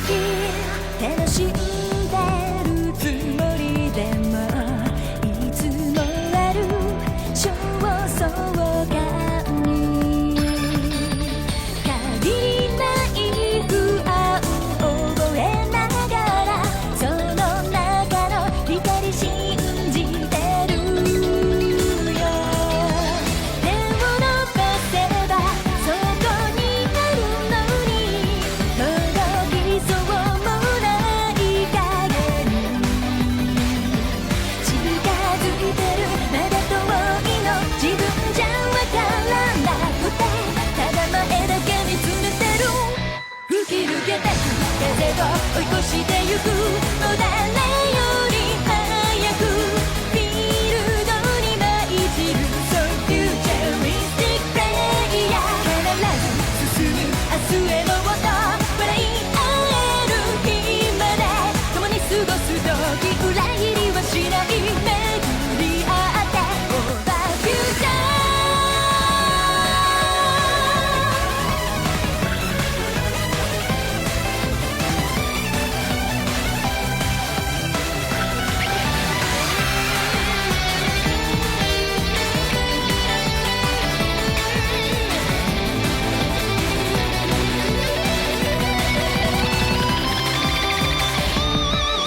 時楽しんでるつもりでもいつもある焦燥感に限りない不安覚えながらその中の光信じてるよ手を伸ばせばそこにあるのに届きそうもない影に近づいてるまだ遠いの自分じゃわからなくてただ前だけ見つめてる吹き抜けてく風を追い越してゆくもう誰より早くフィールドに舞い散る So futuristic player 必ず進む明日への音笑い合える日まで共に過ごす時裏切りはしない巡り合って Over future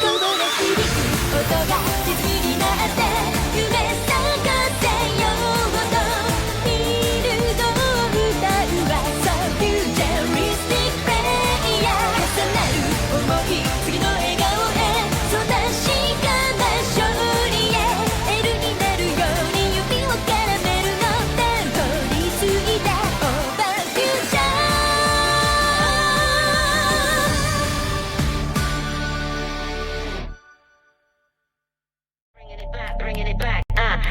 こぼれ響く音がリズムになって夢咲かせようとフィールドを歌うわ So futuristic player 重なる想い次の笑顔へそう確かな勝利へ L になるように指を絡めるの通り過ぎた Over future Bringing it back,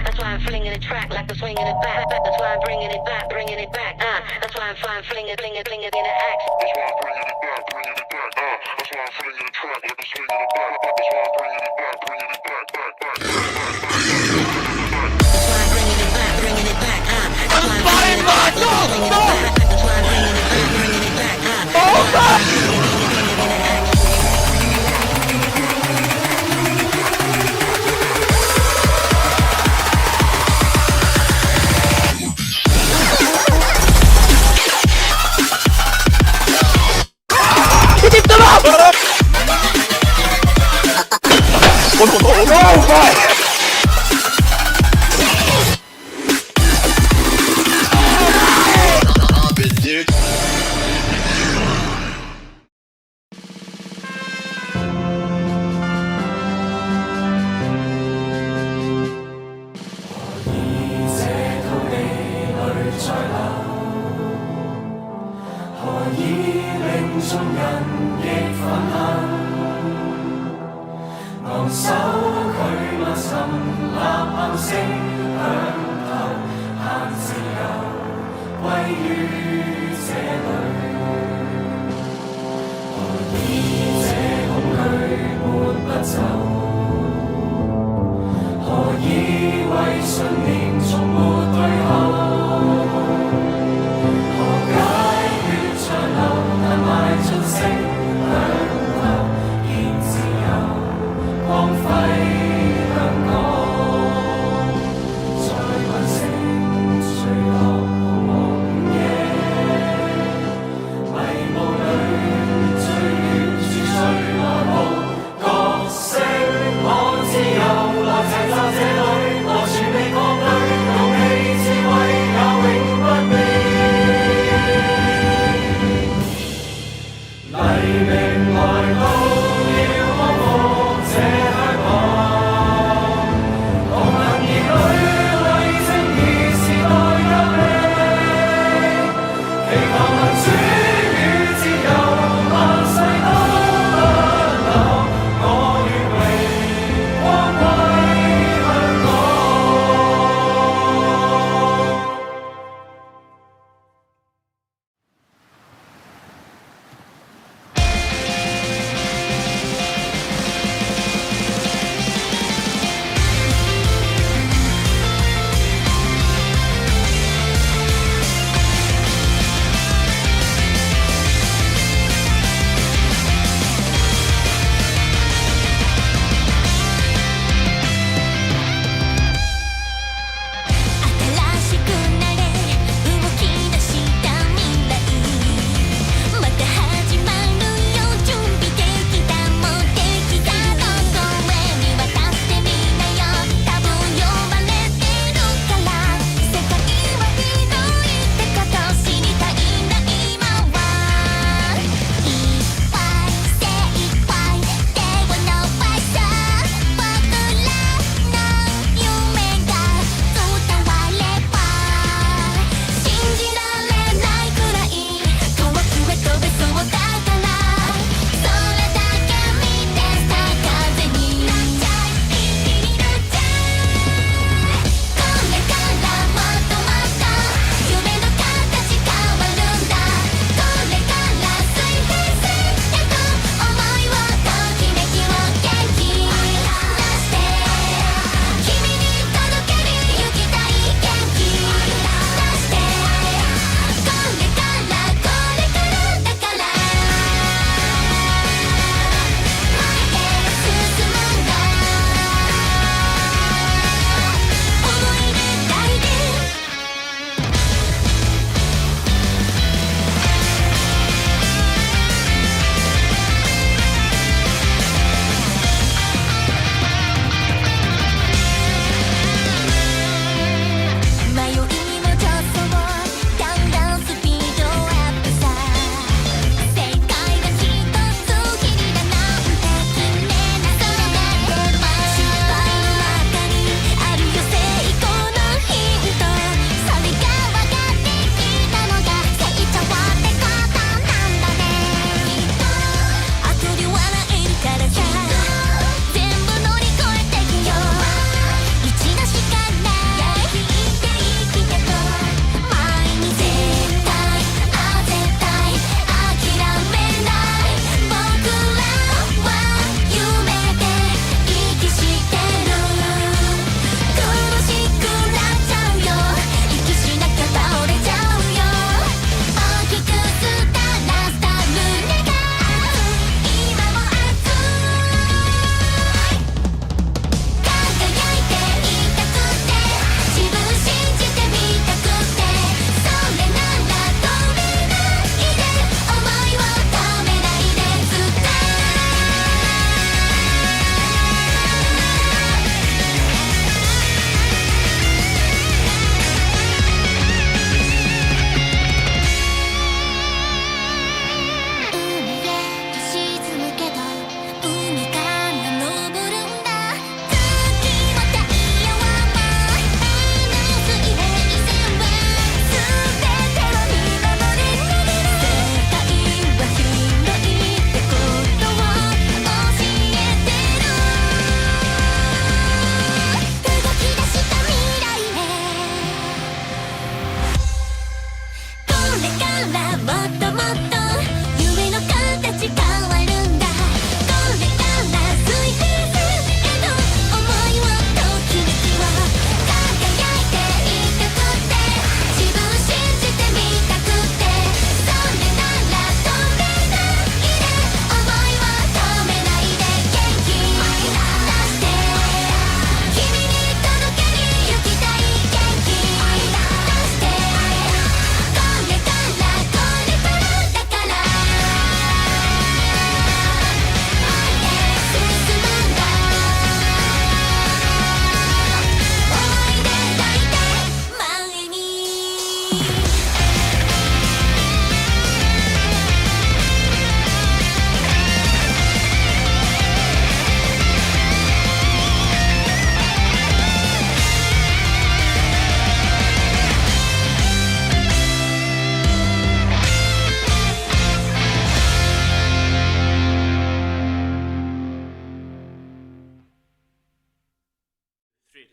that's why I'm flinging the track like the swinging it back. That's why I'm bringing it back, that's why I'm flying, flinging it in the axe. That's why I'm bringing it back, that's why I'm flinging the track like the swinging it back. That's why I'm bringing it back, back. That's why I'm bringing it back, that's why I'm flinging it back. That's why I'm bringing it back, that's why I'm bringing it back.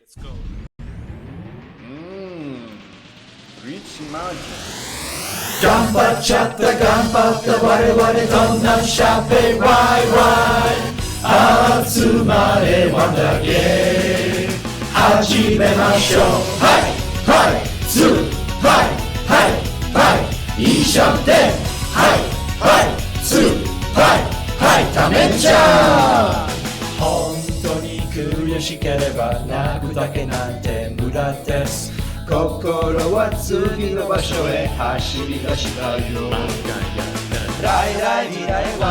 リッチマジ頑張っちゃった頑張った我々どんなしゃべワイワイ集まれワンダゲー始めましょうはいはいツーはいはいはいいいしゃべはいはいツーはいはいためちゃ本当に悔しければ泣くだけなんて無駄です心は次の場所へ走り出したよライライ未来は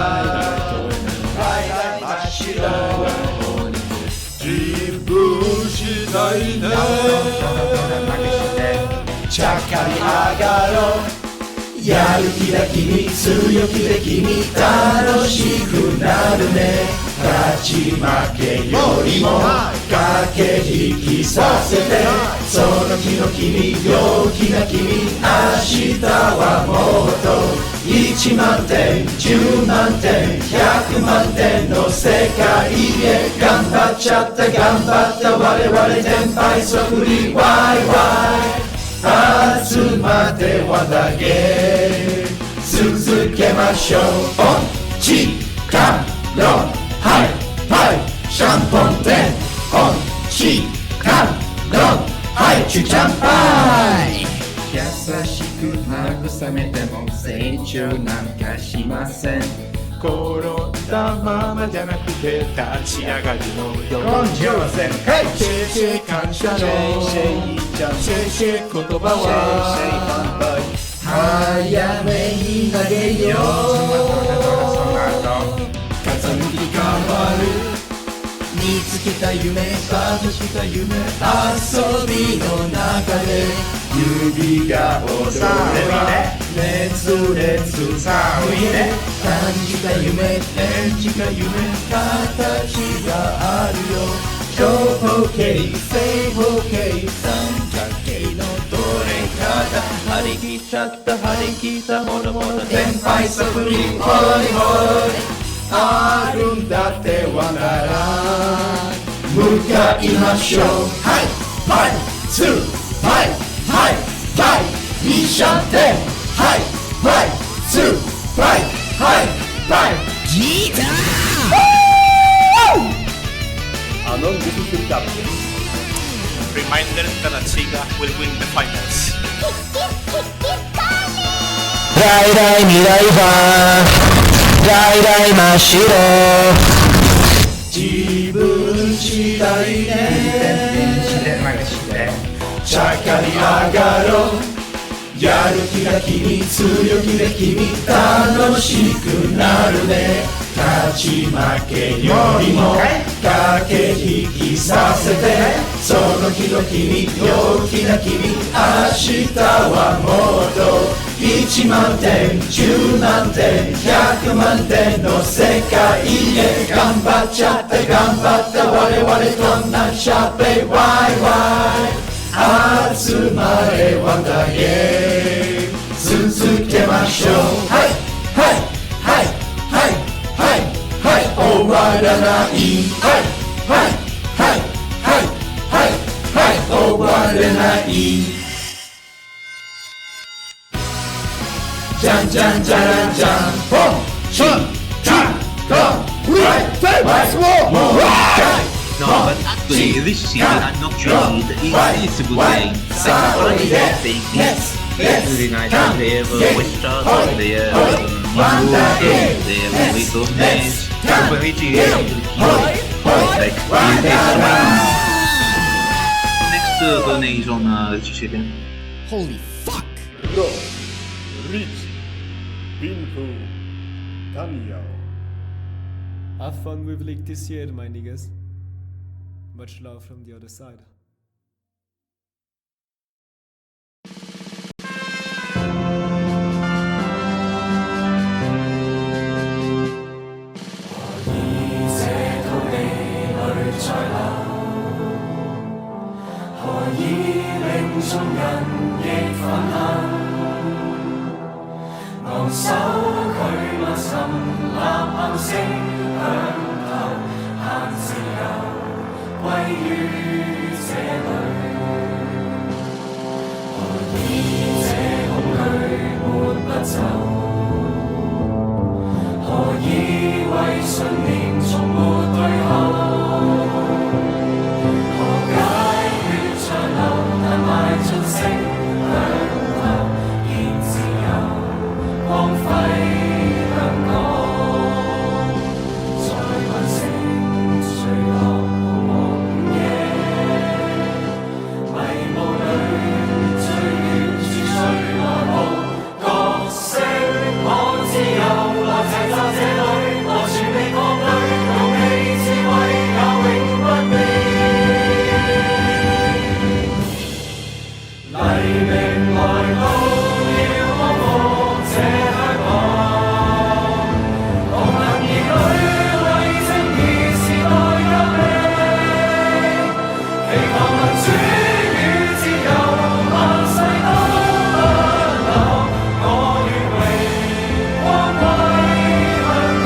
ライライ真っ白自分次第ねちゃっかり上がろうやる気で君強気で君楽しくなるね勝ち負けよりも駆け引きさせてその日の君陽気な君明日はもっと1万点10万点100万点の世界へ頑張っちゃった頑張った我々天敗そぶりワイワイ集まって輪だけ続けましょうおちかろはいはいシャンポンテンおちかろはいチュチャンパイ優しく慰めても成長なんかしません転んだままじゃなくて立ち上がるのよ根性全開シェイシェイ感謝のシェイシェイちゃんシェイシェイ言葉は早めに投げよう風向き変わる見つけた夢スタートした夢遊びの中で指が踊れば熱烈さおいで感じた夢演じた夢形があるよ長方形正方形三角形のどれかだ張り切っちゃった張り切ったものもの天敗そぶりホリホリあるんだってわなら向かいましょうはいはいツーはいはいはいミッションではいはいツーはいはいはいギターアノンディススキャプテン Reminder that Atiga will win the finals. ライライ未来はライライ真っ白自分次第ねちゃっかり上がろうやる気が君強気で君楽しくなるね勝ち負けよりも駆け引きさせてその日の君陽気な君明日はもっと1万点10万点100万点の世界へ頑張っちゃった頑張った我々こんなしゃべワイワイ集まれワンダゲー続けましょうはいはいはいはいはいはい終わらないはいはいはいはいはいはい終われないじゃんじゃんじゃらんじゃんポンチキコンワイファイもう一回 No, but actually, this season I'm not sure it's a good game. Second one is a big hit. It's really nice to have Western, they have Hindu, they have Little Names, Super Hitty, like, next donation, chicken. Holy fuck! Bro, Rich, Binfu, Daniel. Have fun with League this year, my niggas. Much love from the other side. 這恐懼沒不走，何以為信念從沒退後？何解血在流，但邁進聲響後，現自由光輝香港，在晚星墜落無夜，迷霧裏最遠處最內部，角色可自由，來齊集這裏，我全力抗拒，勇氣智慧也永不變。黎明來到，要光復這香港，狂能兒女為正義時代革命，祈求民主與自由，萬世都不留，我願榮光歸香港。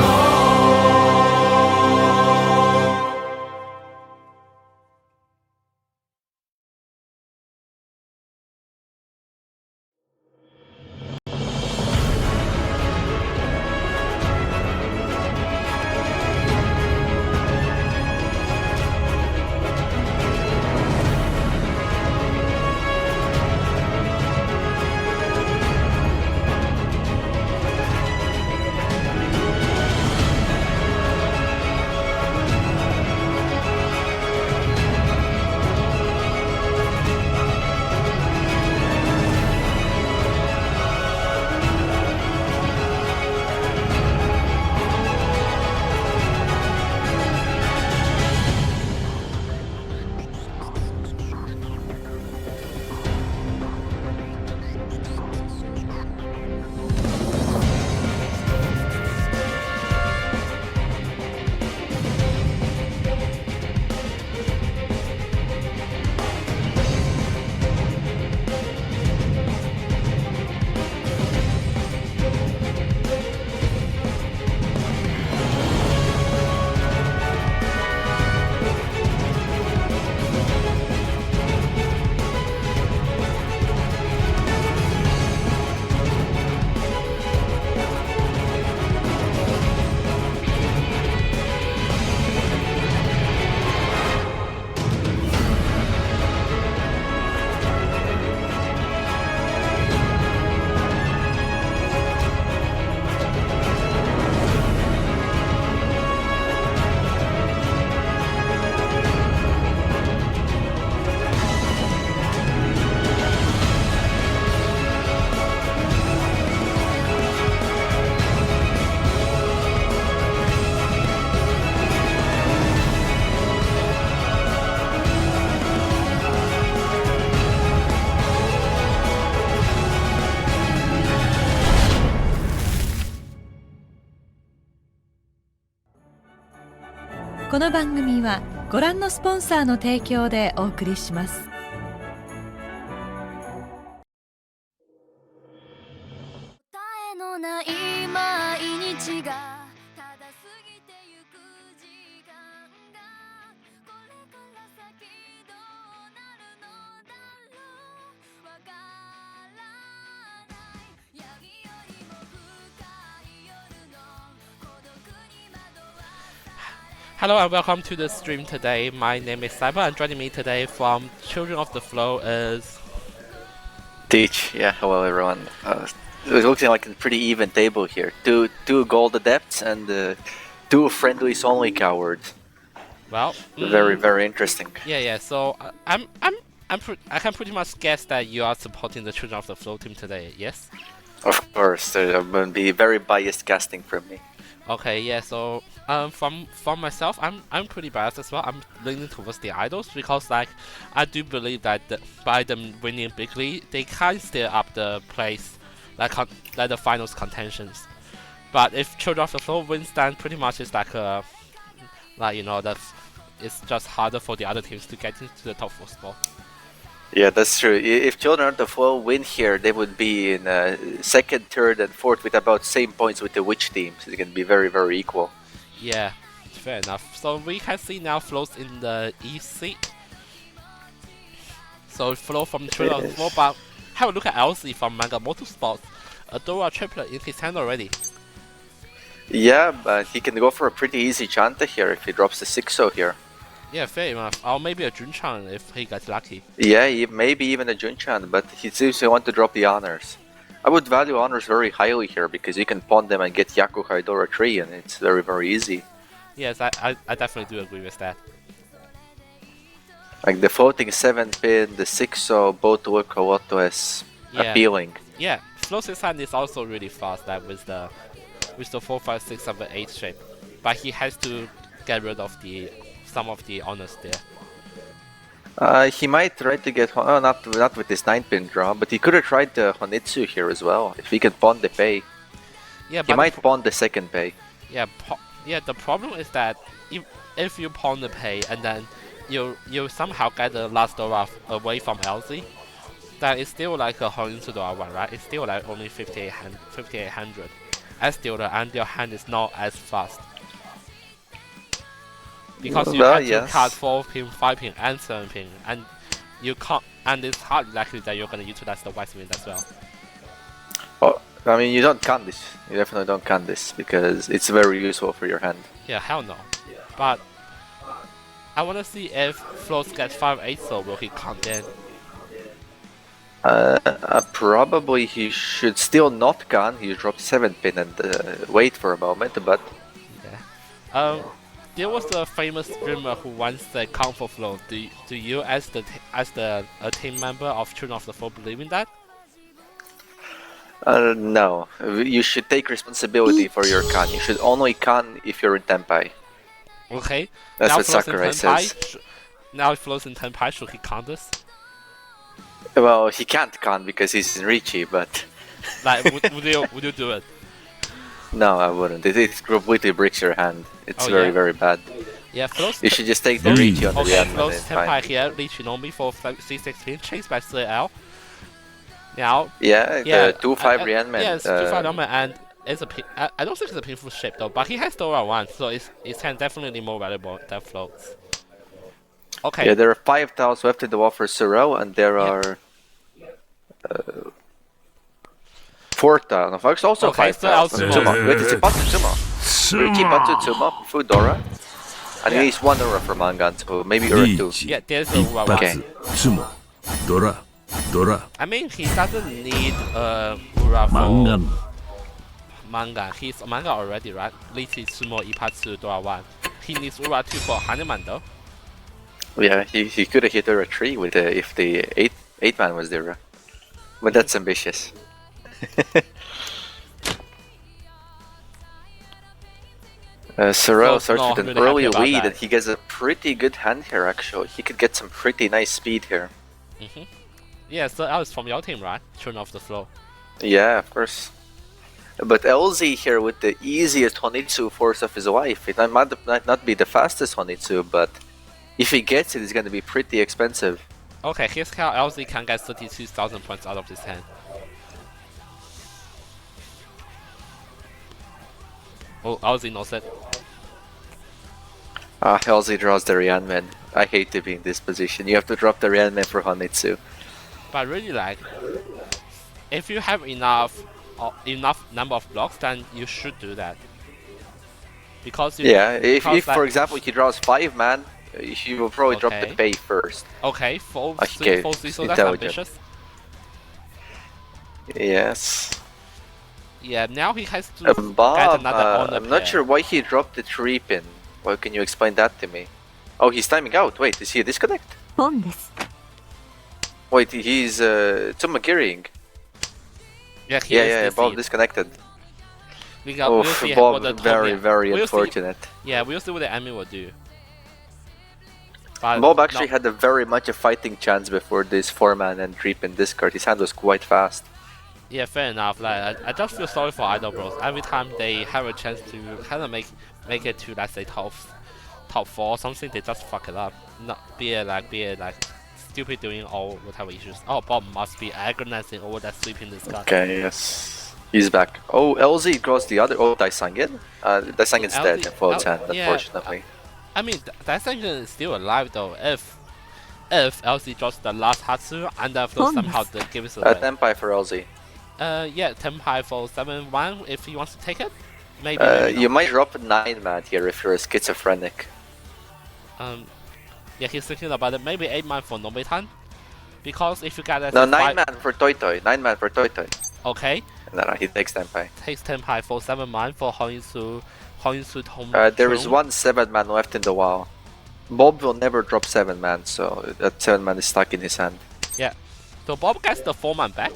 この番組はご覧のスポンサーの提供でお送りします。答えのない毎日がただ過ぎてゆく時間がこれから先どうなるのだろうわからない闇よりも深い夜の孤独に惑わされ Hello and welcome to the stream today. My name is Cyber and joining me today from Children of the Flow is... Teach, yeah, hello everyone. It looks like a pretty even table here. Two gold adepts and two friendlies only cowards. Well... Very interesting. Yeah, so I can pretty much guess that you are supporting the Children of the Flow team today, yes? Of course, it will be very biased casting from me. Okay, yeah, so from myself, I'm pretty biased as well. I'm leaning towards the idols because like I do believe that by them winning bigly, they can steer up the place like the finals contentions. But if Children of the Flow wins, then pretty much it's like you know that's it's just harder for the other teams to get into the top 4 spot. Yeah, that's true. If Children of the Flow win here, they would be in second, third, and fourth with about same points with the Witch team. So it can be very equal. Yeah, fair enough. So we can see now Flow's in the East seat. So Flow from Children of the Flow, but have a look at LC from Manga Motorsports. A Dora triplet in his hand already. Yeah, but he can go for a pretty easy Chanta here if he drops the 6-0 here. Yeah, fair enough. Or maybe a Junchan if he gets lucky. Yeah, maybe even a Junchan, but he seems to want to drop the honors. I would value honors very highly here because you can pawn them and get Yaku Haidora 3 and it's very, very easy. Yes, I definitely do agree with that. Like the floating 7-pin, the 6-0, both look a lot less appealing. Yeah, Flo's hand is also really fast like with the 4, 5, 6, 7, 8 shape. But he has to get rid of some of the honors there. He might try to get not with this 9-pin draw, but he could have tried the Honitsu here as well. If he can pawn the pay, yeah, he might pawn the second pay. Yeah, the problem is that if you pawn the pay and then you somehow get the last Dora away from LZ, then it's still like a Honitsu Dora 1, right? It's still like only 5800 as dealer, and your hand is not as fast. Because you have to card 4-pin, 5-pin, and 7-pin, and you can't, and it's hardly likely that you're gonna utilize the white wind as well. Oh, I mean, you don't count this. You definitely don't count this because it's very useful for your hand. Yeah, hell no. But I wanna see if Flo's gets 5-8, so will he count then? Probably he should still not can. He dropped 7-pin and wait for a moment, but yeah. There was a famous streamer who once said "count for Flo." Do you, as a team member of Children of the Four, believe in that? No. You should take responsibility for your can. You should only can if you're in Tenpai. Okay. That's now what Sakurai says. Now if Flo's in Tenpai, should he count this? Well, he can't can because he's in Richie, but like, would you do it? No, I wouldn't. It completely breaks your hand. It's very bad. Yeah, Flo's. You should just take the Richie on the end. Flo's Tenpai here, Richie Nomi for C16, chased by CL. Now. Yeah, the 2-5 Rianman. Yes, 2-5 Rianman, and it's I don't think it's a painful shape though, but he has Dora 1, so it's definitely more valuable than Flo's. Okay. Yeah, there are 5 tiles left in the wall for Sorel, and there are 4 tiles. No, also 5 tiles. Sumo. Wait, it's Ipatsu Sumo. Richie Ipatsu Sumo, Fudora. And he needs 1 Ura for Mangan, so maybe Ura 2. Yeah, there's a Ura 1. Okay. Sumo. Dora. I mean, he doesn't need Ura for Mangan. He's Manga already, right? Richie Sumo Ipatsu Dora 1. He needs Ura 2 for Hanuman though. Yeah, he could have hit Ura 3 with if the 8-man was there. But that's ambitious. Sorel starts with an early lead and he gets a pretty good hand here actually. He could get some pretty nice speed here. Yeah, so that was from your team, right? Turn off the flow. Yeah, of course. But LZ here with the easiest Honitsu force of his life. It might not be the fastest Honitsu, but if he gets it, it's going to be pretty expensive. Okay, here's how LZ can get 32,000 points out of this hand. Oh, LZ knows it. LZ draws the Rianman. I hate to be in this position. You have to drop the Rianman for Honitsu. But really, like, if you have enough number of blocks, then you should do that. Because if like, for example he draws 5-man, he will probably drop the pay first. Okay, 4-3, so that's ambitious. Yes. Yeah, now he has to get another honor I'm not sure why he dropped the 3-pin. Well, can you explain that to me? Oh, he's timing out. Wait, is he a disconnect? Wait, he's Tsumagiring. Yeah, Bob disconnected. We'll see what the very unfortunate. Yeah, we'll see what the enemy will do. Bob actually had a very much a fighting chance before this 4-man and 3-pin discard. His hand was quite fast. Yeah, fair enough. Like, I just feel sorry for Idol Bros. Every time they have a chance to kind of make it to, let's say, top 4 or something, they just fuck it up. Not be it like stupid doing or whatever issues. Oh, Bob must be agonizing over that sweeping discard. Okay, yes. He's back. Oh, LZ draws the other. Oh, Daisangin? Daisangin's dead in Flo's hand, unfortunately. I mean, Daisangin is still alive though. if LZ draws the last Hatsu and then Flo somehow gives it away. Tenpai for LZ. Yeah, Tenpai for 7-1 if he wants to take it. Maybe, maybe You not. might drop a 9-man here if you're a schizophrenic. Yeah, he's thinking about it. Maybe 8-man for Nobitan. Because if you get that. No, 9-man for Toy Toy. 9-man for Toy Toy. Okay. No, he takes Tenpai. Takes Tenpai for 7-man for Hoinsu Tom. There is one 7-man left in the WoW. Bob will never drop 7-man, so that 7-man is stuck in his hand. Yeah. So Bob gets the 4-man back.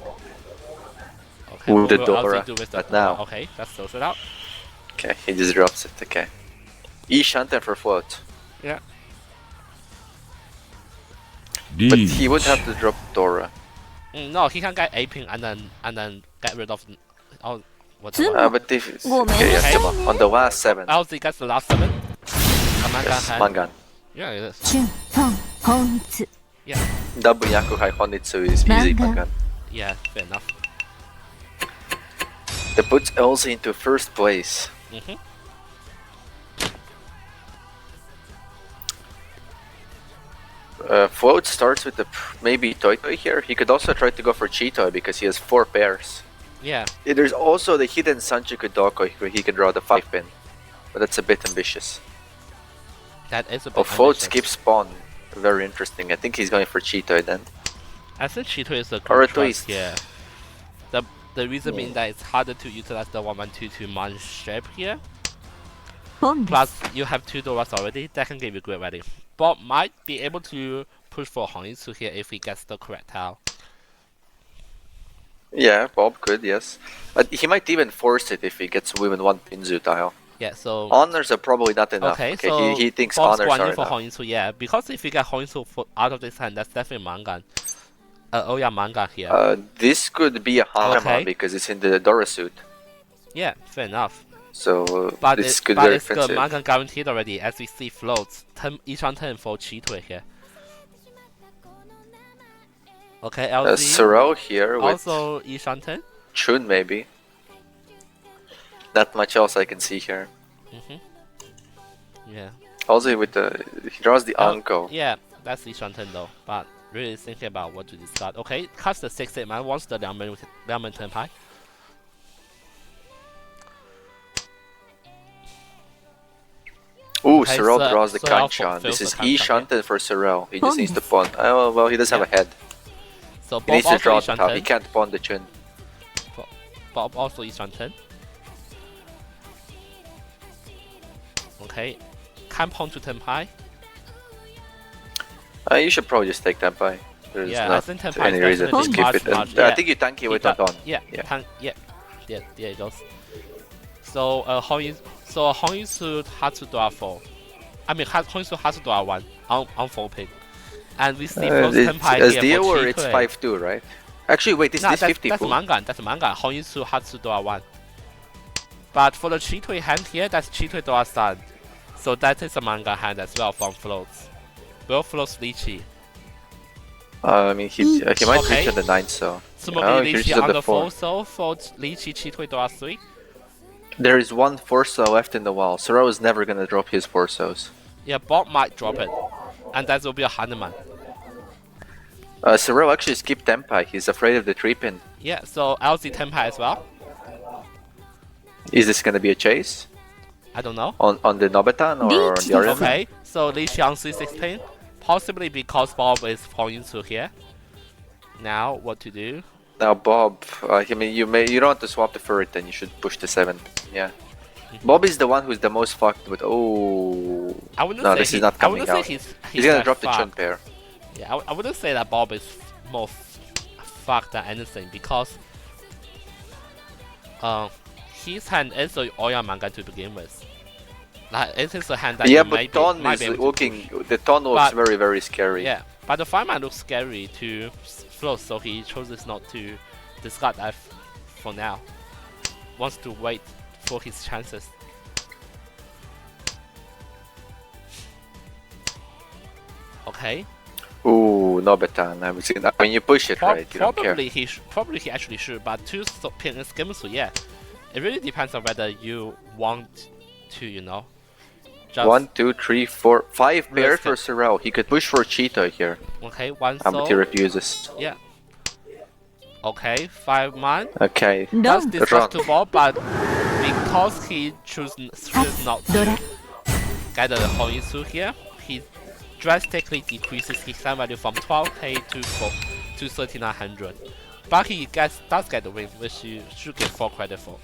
Okay, With the what will Dora, LZ do with the but Dora? now. Okay, let's sort it out. Okay, he just drops it, okay. Shanten for float. Yeah. But he would have to drop Dora. No, he can get 8-ping and then get rid of whatever. But if okay, yeah, come on. On the last 7. LZ gets the last 7. Yes, Mangan. Yeah, it is. 春本本一 Yeah. Double Yakuhai Honitsu is easy Mangan. Yeah, fair enough. That puts Elsa into first place. Float starts with the maybe Toy Toy here. He could also try to go for Cheetoy because he has 4 pairs. Yeah. There's also the hidden Sanchiku Doko where he can draw the 5-pin. But that's a bit ambitious. That is a bit Oh, Float ambitious. skips Spawn. Very interesting. I think he's going for Cheetoy then. I think Cheetoy is a Or good a choice twist. here. The reason being that it's harder to utilize the 1122 man shape here. 本です Plus, you have 2 Doras already. That can give you great value. Bob might be able to push for Hongitsu here if he gets the correct tile. Yeah, Bob could, yes. But he might even force it if he gets within 1 Pinzu tile. Yeah, so. Honors are probably not enough. Okay, so he thinks Bob's honors grinding are for enough. Hongitsu, yeah. Because if you get Hongitsu out of this hand, that's definitely Mangan. Oh yeah, Mangan here. This could be a Hanama Okay. because it's in the Dora suit. Yeah, fair enough. So But this could be but very it's the offensive. Mangan guaranteed already, as we see floats. Each on 10 for Cheetoy here. Okay, LZ. Sorrel here with Also each on 10. Chun maybe. Not much else I can see here. Yeah. Also with the he draws the Anko. Yeah, that's each on 10 though. But really thinking about what to discard. Okay, cuts the 6-8 man, wants the 2-man 10 pie. Ooh, Okay, Sorrel so- draws the Sorrel Kanchan. This fulfills the is Kanchan, Shanten for Sorrel. He just needs to pawn. Oh, well, he doesn't have a head. So He Bob needs to also draw each the on top. 10. He can't pawn the Chun. Bob also each on 10. Okay, can pawn to 10 pie. You should probably just take Tenpai. There's Yeah, I not think Tenpai any is reason to definitely skip much, it. And much, I yeah. think you tank it He with does- Anton. Yeah, Yeah. there it goes. So Hongitsu has to draw 4. I mean, Hongitsu has to draw 1 on 4 pick. And we see first It's Tenpai as here deal for or it's Cheetoy. 5-2, right? Actually, wait, is Nah, this that's 50 Mangan. That's Mangan. Hongitsu has to draw 1. But for the Cheetoy hand here, that's Cheetoy draw Sun. So that is a Mangan hand as well from floats. Both floats Lychee. I mean, he might Okay. reach on the 9, so. Sumo Oh, he Lychee reaches on on the the 4, 4. so for Lychee, Cheetoy draw 3. There is one Forso left in the wall. Sorrel is never gonna drop his Forsos. Yeah, Bob might drop it. And that will be a Hanuman. Sorrel actually skipped Tenpai. He's afraid of the 3-pin. Yeah, so LZ Tenpai as well. Is this gonna be a chase? I don't know. On the Nobetan or on the Arena? Okay, so Lychee on C16. Possibly because Bob is pointing to here. Now, what to do? Now Bob, I mean you don't want to swap the Furret, then you should push the 7. Yeah. Bob is the one who's the most fucked with. Oh. I wouldn't No, say this is not I wouldn't coming say out. he's gonna that drop the Chun fucked. pair. Yeah, I wouldn't say that Bob is more fucked than anything because his hand is a Oya manga to begin with. Like it is a hand that Yeah, you but Ton might is be able to looking. push. The Ton looks But- very, very scary. Yeah, but the 5-man looks scary to float, so he chooses not to discard that for now. Wants to wait for his chances. Okay. Ooh, Nobetan. I was gonna, when you push it right, you don't care. Probably he actually should, but 2 pin schemes, so yeah. It really depends on whether you want to, just 1, 2, 3, 4, 5 pairs Risk for it. Sorrel. He could push for Cheetah here. okay, one But he soul. refuses. Yeah. Okay, 5 man. Okay. That's ドン discussed Run. to ball, but because he chooses not ドラ to get a whole issue here, he drastically decreases his time value from 12k to 3900. But he does get the win, which you should get 4 credit for.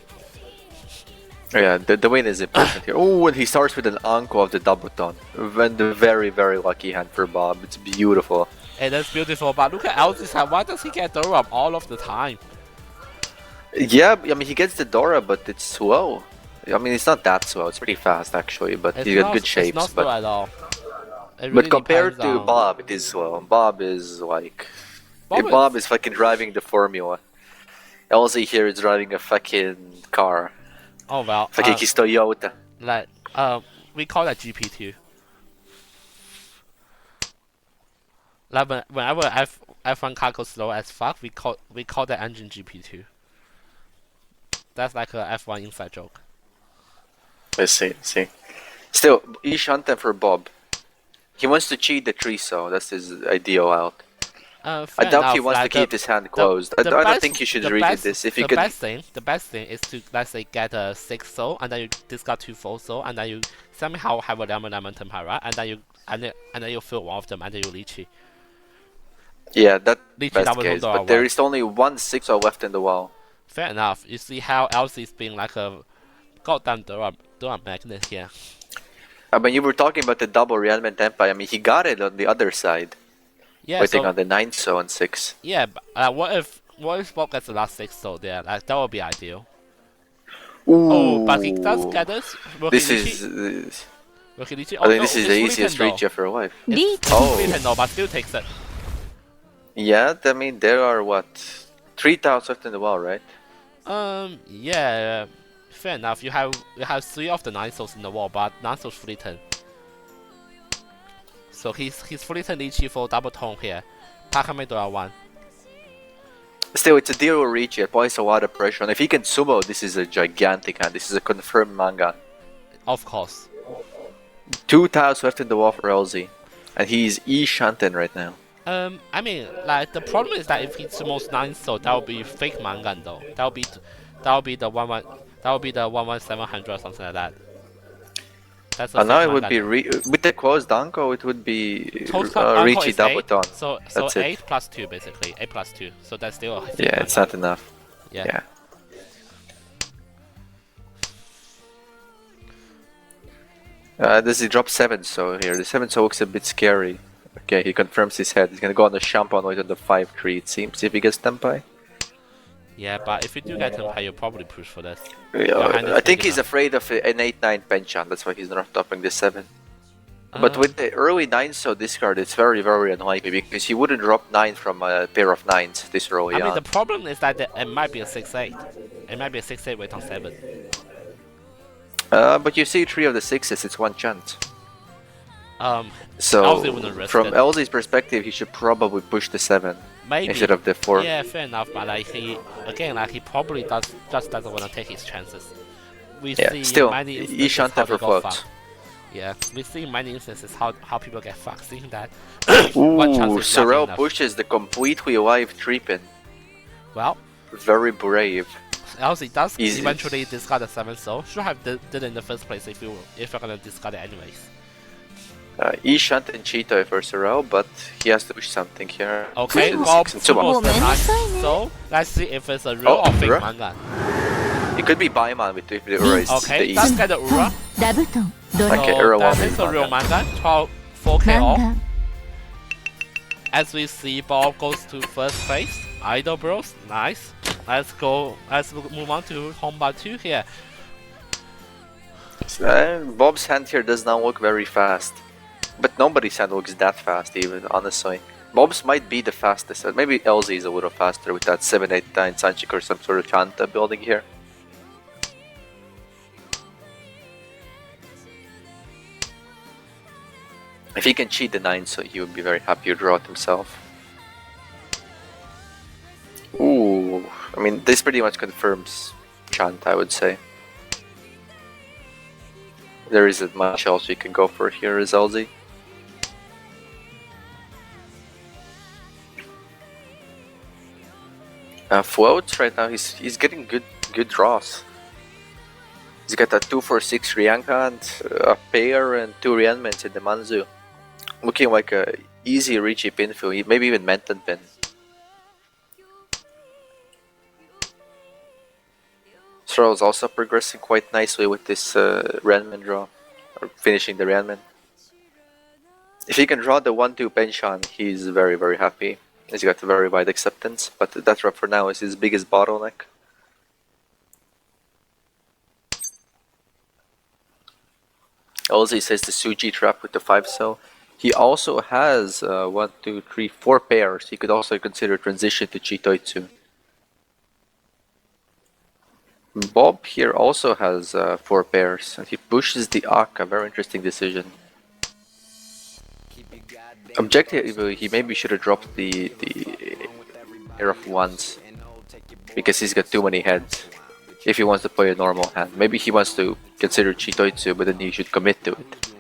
Yeah, the win is important here. Oh, and he starts with an Anko of the double tone. And the very, very lucky hand for Bob. It's beautiful. It is beautiful, but look at Elsie's hand. Why does he get Durham all of the time? Yeah, I mean, he gets the Dora, but it's slow. I mean, it's not that slow. It's pretty fast, actually, but It's he got not, good shapes. It's not slow But, at all. It but really compared depends to on- Bob, it is slow. Bob is like... Bob is- Bob is fucking driving the Formula. Elsie here is driving a fucking car. Oh well. Fucking his Toyota. Like we call that GP2. Like whenever F1 car goes slow as fuck, we call that engine GP2. That's like a F1 inside joke. I see. Still, Ishanten for Bob. He wants to cheat the tree, so that's his ideal out. I doubt he wants to keep his hand closed. I don't think you should read this. If you could, the best thing is to, let's say, get a 6 soul, and then you discard 2 4 soul, and then you somehow have a lemon temper, right? And then you fill one of them, and then you leech it. yeah, that Leech best double case. tone But there is only 1 6 left in the wall. Fair enough. You see how Elsie's being like a goddamn Durham magnet here. I mean, you were talking about the double Realman Tempai. I mean, he got it on the other side. Yeah, Waiting so, on the 9 so and 6. yeah. But, what if Bob gets the last 6 soul there? Like that would be ideal. Ooh. Oh, but he does get us. This is. I think this is the easiest reach of your life. リーチ Oh. No, but still takes it. Yeah, I mean, there are what? 3 tiles left in the wall, right? Yeah. Fair enough. You have 3 of the 9 souls in the wall, but 9 souls fleeting. So he's fleeting Lychee for double tone here. Takame Dora 1. Still, it's a zero reach. It applies a lot of pressure. And if he can sumo, this is a gigantic hand. This is a confirmed manga. Of course. 2 tiles left in the wall for LZ. And he's E-Shanten right now. I mean, like the problem is that if he sumos 9 soul, that would be fake Mangan though. That would be the 11700 or something like that. That's a And now fake it would Mangan. be with the closed Anko, it would be Total Anko Richie is double 8, tone. so That's 8 it. plus 2 basically. 8 plus 2. So that's still a fake Yeah, it's Mangan. not enough. Yeah. Does he drop 7 so here? The 7 so looks a bit scary. Okay, he confirms his head. He's gonna go on the Shampoo Noise on the 5-3, it seems, if he gets Tempai. Yeah, but if you do get Tempai, you'll probably push for this. I think he's afraid of an 8-9 Penchan, that's why he's not topping the 7. But with the early 9 so discard, it's very, very unlikely because he wouldn't drop 9 from a pair of 9s this early I mean, on. the problem is that it might be a 6-8. It might be a 6-8 wait on 7. But you see 3 of the 6s, it's 1 chance. So, LZ wouldn't risk from it. LZ's perspective, he should probably push the 7 Maybe. instead of the 4. Yeah, fair enough, but like he probably just doesn't want to take his chances. We Yeah, see still, many instances Ishanta how for they got floats. fucked. Yeah, we see many instances how people get fucked, seeing that one chance Ooh, is Sorrel enough. pushes the completely live 3-pin. Well, Very brave. LZ does Easy. eventually discard the 7 soul. Should have did it in the first place if you're gonna discard it anyways. E-Shunt and Cheetah for Sorrel, but he has to push something here. Okay, Six Bob and Sumo. sumos the 9 Well, soul. Let's see if it's a real or fake Ura? manga. It could be Baiman with the Ura is Okay, the let's east. get the Ura. ダブトンドラ Okay, So Ura that one is is a real manga. manga. 4K 漫 off. 画 As we see, Bob goes to first place. Idol Bros, nice. Let's move on to Honba 2 here. Bob's hand here does not look very fast. But nobody's hand looks that fast even, honestly. Bob's might be the fastest. Maybe LZ is a little faster with that 7-8-9 Sanchik or some sort of Chanta building here. If he can cheat the 9, so he would be very happy to draw it himself. Ooh, I mean, this pretty much confirms Chant, I would say. There isn't much else you can go for here, is LZ. Floats right now, he's getting good draws. He's got a 2-4-6 Ryanhand, a pair, and 2 Ryanmans in the Manzu. Looking like a easy Richie pinfill, maybe even Menton pin. Sorrel is also progressing quite nicely with this Ryanman draw, or finishing the Ryanman. If he can draw the 1-2 Penshan, he's very happy. He's got a very wide acceptance, but that drop for now is his biggest bottleneck. Also, says the Suji trap with the 5 cell. He also has 1, 2, 3, 4 pairs. He could also consider transition to Chitoitsu. Bob here also has 4 pairs, and he pushes the Aka. Very interesting decision. Objectively, he maybe should have dropped the pair of 1s, because he's got too many heads. If he wants to play a normal hand, maybe he wants to consider Chitoitsu, but then he should commit to it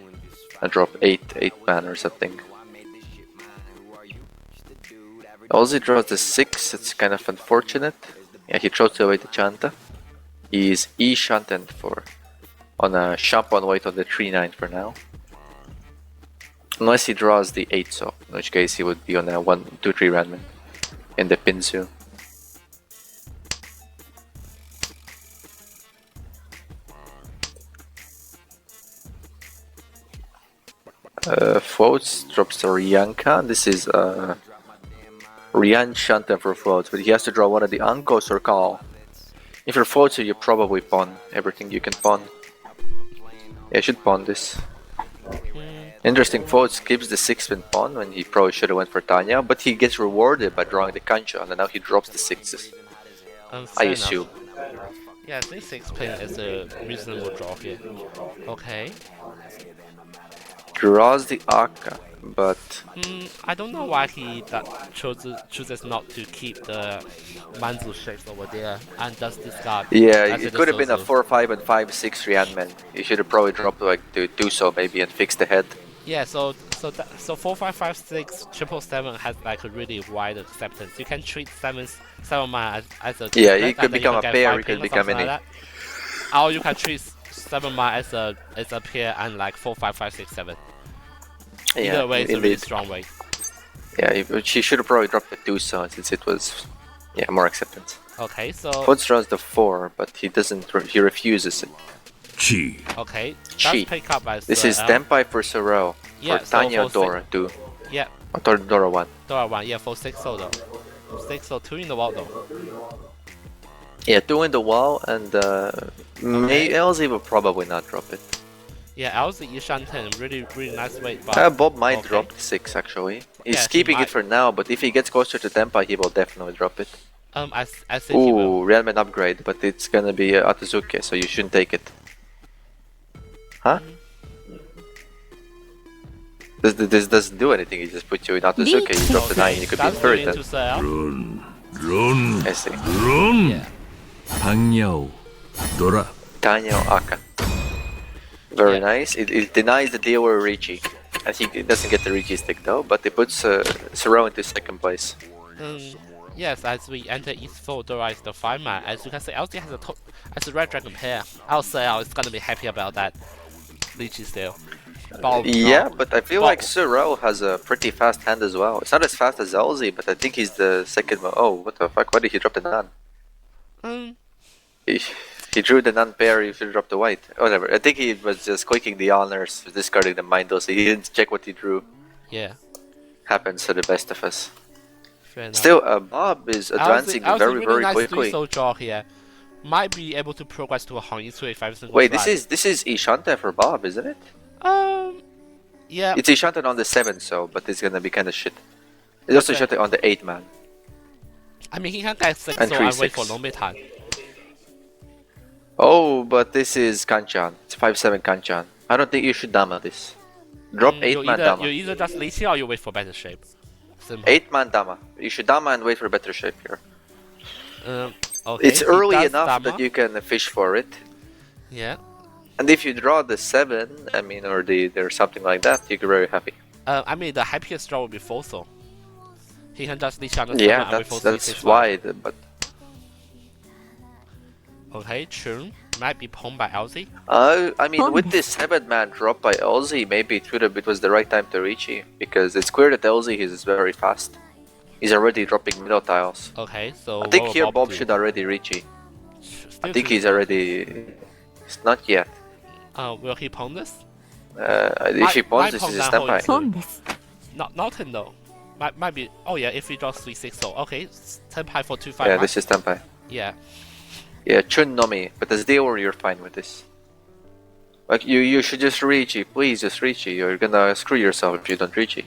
and drop 8 man or something. Also draws the 6. It's kind of unfortunate. Yeah, he throws away the Chanta. He's E-Shanten on a Shampoo weight on the 3-9 for now. Unless he draws the 8 so, in which case he would be on a 1, 2, 3 Ranman in the Pinsu. Floats drops the Ryanka. This is Ryan Shanten for floats, but he has to draw one of the Ankos or call. If you're floats, you probably pawn everything you can pawn. Yeah, I should pawn this. Interesting, float skips the 6-pin pawn when he probably should have went for Tanya, but he gets rewarded by drawing the Kancha, and now he drops the 6s. I assume. Yeah, I think 6-pin is a reasonable draw here. Okay. Draws the Aka, but I don't know why he chooses not to keep the Manzu shapes over there and does discard. Yeah, it could have been a 4-5 and 5-6 Ryanman. You should have probably dropped like to do so maybe and fix the head. Yeah, so 4, 5, 5, 6, 777 has like a really wide acceptance. You can treat 7 man as a yeah, he could become a pair. He could become any. Like or you can treat 7 man as a pair and like 4, 5, 5, 6, 7. Either way, it's a really strong way. Yeah, she should have probably dropped the 2 so since it was more acceptance. Okay, so Foot draws the 4, but he doesn't. He refuses it. Chi. Okay, Chi. Pick up as this is Denpai for Sorrel. Yeah, for Tanya so Dora 2. Yeah. Or Dora 1. Dora 1, yeah, for 6 though. 6 2 in the wall though. Yeah, 2 in the wall, and LZ will probably not drop it. Yeah, LZ Ishanten, really nice weight. But Bob might drop the 6 actually. He's keeping it for now, but if he gets closer to Denpai, he will definitely drop it. I think he will. Realman upgrade, but it's gonna be Atazuke, so you shouldn't take it. Huh? This doesn't do anything, he just puts you in Atazuke, you drop the 9, you could be inferred then. Run. I see. Run. Yeah. Pangyao. Dora. Tanya Aka. Very nice. It denies the dealer Ricci. I think it doesn't get the Ricci stick though, but it puts Sorrel into 2nd place. Yes, as we enter East 4, Dora is the 5 man. As you can see, LZ has as a Red Dragon pair. I'll say I was gonna be happy about that. Lychee still. But I feel like Sorrel has a pretty fast hand as well. It's not as fast as LZ, but I think he's the 2nd one. Oh, what the fuck? Why did he drop the Nan? He drew the Nun pair, he should drop the white. Whatever. I think he was just clicking the honors, discarding the Mindle, so he didn't check what he drew. Yeah. Happens to the best of us. Fair enough. Still, Bob is advancing very nice quickly. So draw here. Might be able to progress to a Hongyi if everything goes Wait, right. this is Ishante for Bob, isn't it? Yeah. It's Ishante on the 7 so, but it's gonna be kinda shit. It's also Ishante on the 8 man. I mean, he can get 6 and so I wait for Longmeitan. Oh, but this is Kanchan. It's 5-7 Kanchan. I don't think you should Dama this. Drop 8 man Dama. You either just Lychee or you wait for better shape. Simple. 8 man Dama. You should Dama and wait for better shape here. Okay, it's early enough Dama. that you can fish for it. Yeah. And if you draw the 7, I mean, or there's something like that, you're very happy. I mean, the happiest draw would be Foso. He can just leech on the 7 Yeah, and that's why. But okay, Chun might be pawned by LZ. I mean, with this 7-man drop by LZ, maybe it was the right time to reach you, because it's clear that LZ is very fast. He's already dropping middle tiles. Okay, so I think here Bob should already reach you. I think he's already. It's not yet. Will he pawn this? If he pawns this, is a standby. Not though. Might be. Oh yeah, if he draws 3/6, so okay, standby for 2/5. Yeah, this is standby. Yeah. Yeah, Chun no me, but as dealer, you're fine with this. Like you should just reach it, please just reach it. You're gonna screw yourself if you don't reach it.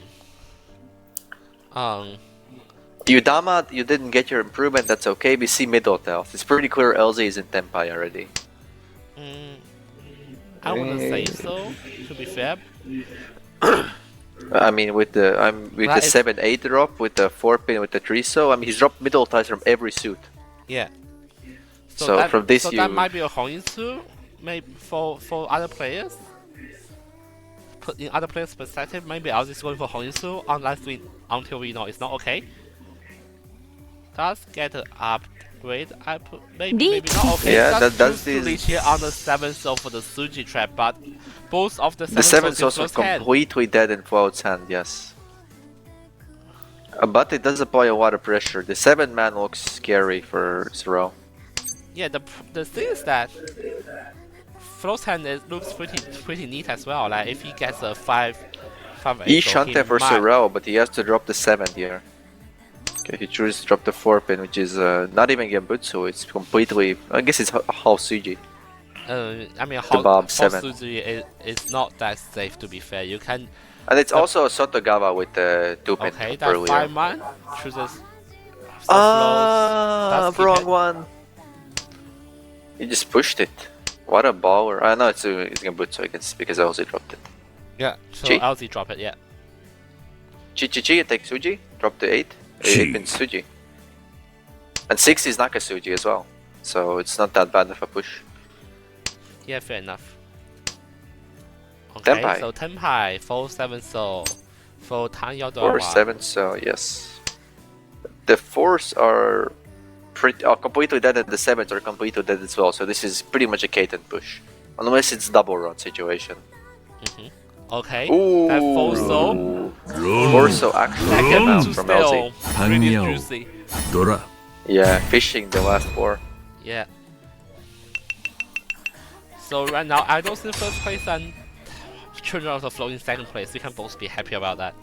You Dama, you didn't get your improvement, that's okay. We see middle health. It's pretty clear LZ is in Tempai already. I wouldn't say so, to be fair. I mean, with the 7/8 drop, with the 4-pin, with the 3-so, I mean, he's dropped middle ties from every suit. Yeah. So that, from this, that might be a Hongyin maybe for other players. Put in other players' perspective, maybe I was just going for Hongyin until we know it's not okay. Does get an upgrade. Maybe not okay. Yeah, that's the reach here on the 7th so for the Suji trap, but both of the 7th also completely dead in Cloud's hand. Yes. But it does apply a lot of pressure. The 7-man looks scary for Zero. Yeah, the thing is that Flo's hand looks pretty neat as well. Like if he gets a 5/8, he shunted for Zero, but he has to drop the 7 here. Okay, he chooses to drop the 4-pin, which is not even Gembutsu. It's completely. I guess it's half Suji. I mean, half Suji is not that safe, to be fair. You can. And it's also a Sotogawa with the 2-pin. Okay, that 5-man chooses. Wrong one. He just pushed it. What a baller. I know it's Gembutsu, I guess, because LZ dropped it. Yeah, so LZ drop it, yeah. Chi, take Suji, drop the 8. 8 pins Suji. And 6 is Nakasuji as well. So it's not that bad of a push. Yeah, fair enough. Okay, Tempai. So Tempai, 4/7 so for Tanya Dora. 4/7 so, yes. The 4s are completely dead and the 7s are completely dead as well. So this is pretty much a Kaiten push. Unless it's double run situation. Okay, ooh. that Foso. Foso actually came out from LZ. Really juicy. Yeah, fishing the last 4. Yeah. So right now, Idol's in first place and Children of the Flow in second place. We can both be happy about that.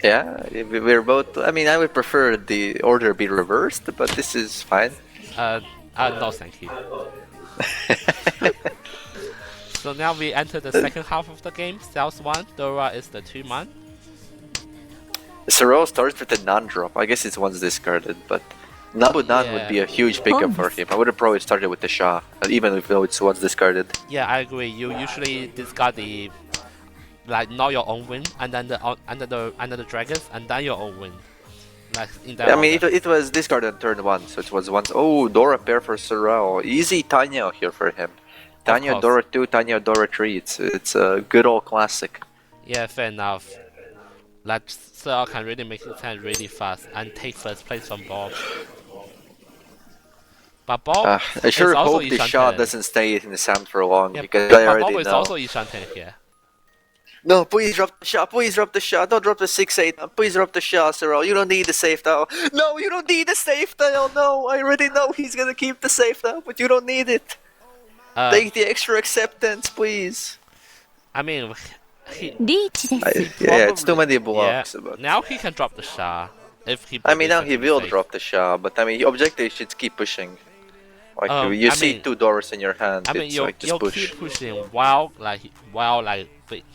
Yeah, we're both. I mean, I would prefer the order be reversed, but this is fine. No, thank you. So now we enter the second half of the game. South 1, Dora is the 2-man. Sorrel starts with a non-drop. I guess it's once discarded, but Nabu-nan would be a huge pickup for him. I would have probably started with the Shah, even if it's once discarded. Yeah, I agree. You usually discard the not your own win, and then under the dragons, and then your own win. Like in that. I mean, it was discarded on turn 1, so it was once. Oh, Dora pair for Sorrel. Easy Tanya here for him. Tanya Dora 2, Tanya Dora 3. It's a good old classic. Yeah, fair enough. Like Sorrel can really make it turn really fast and take first place from Bob. But Bob, I sure hope the Shah doesn't stay in the sand for long, because I already know. Bob is also Ishanten here. No, please drop the Shah, please drop the Shah, don't drop the 6/8, please drop the Shah, Sorrel, you don't need the safe tile. No, you don't need the safe tile, no, I already know he's gonna keep the safe tile, but you don't need it. Take the extra acceptance, please. I mean, yeah, it's too many blocks. Yeah. But now he can drop the Shah. If he I mean, now he will drop the Shah, but I mean, your objective should keep pushing. Like you see 2 doors in your hand. I mean, it's like just push. Keep pushing while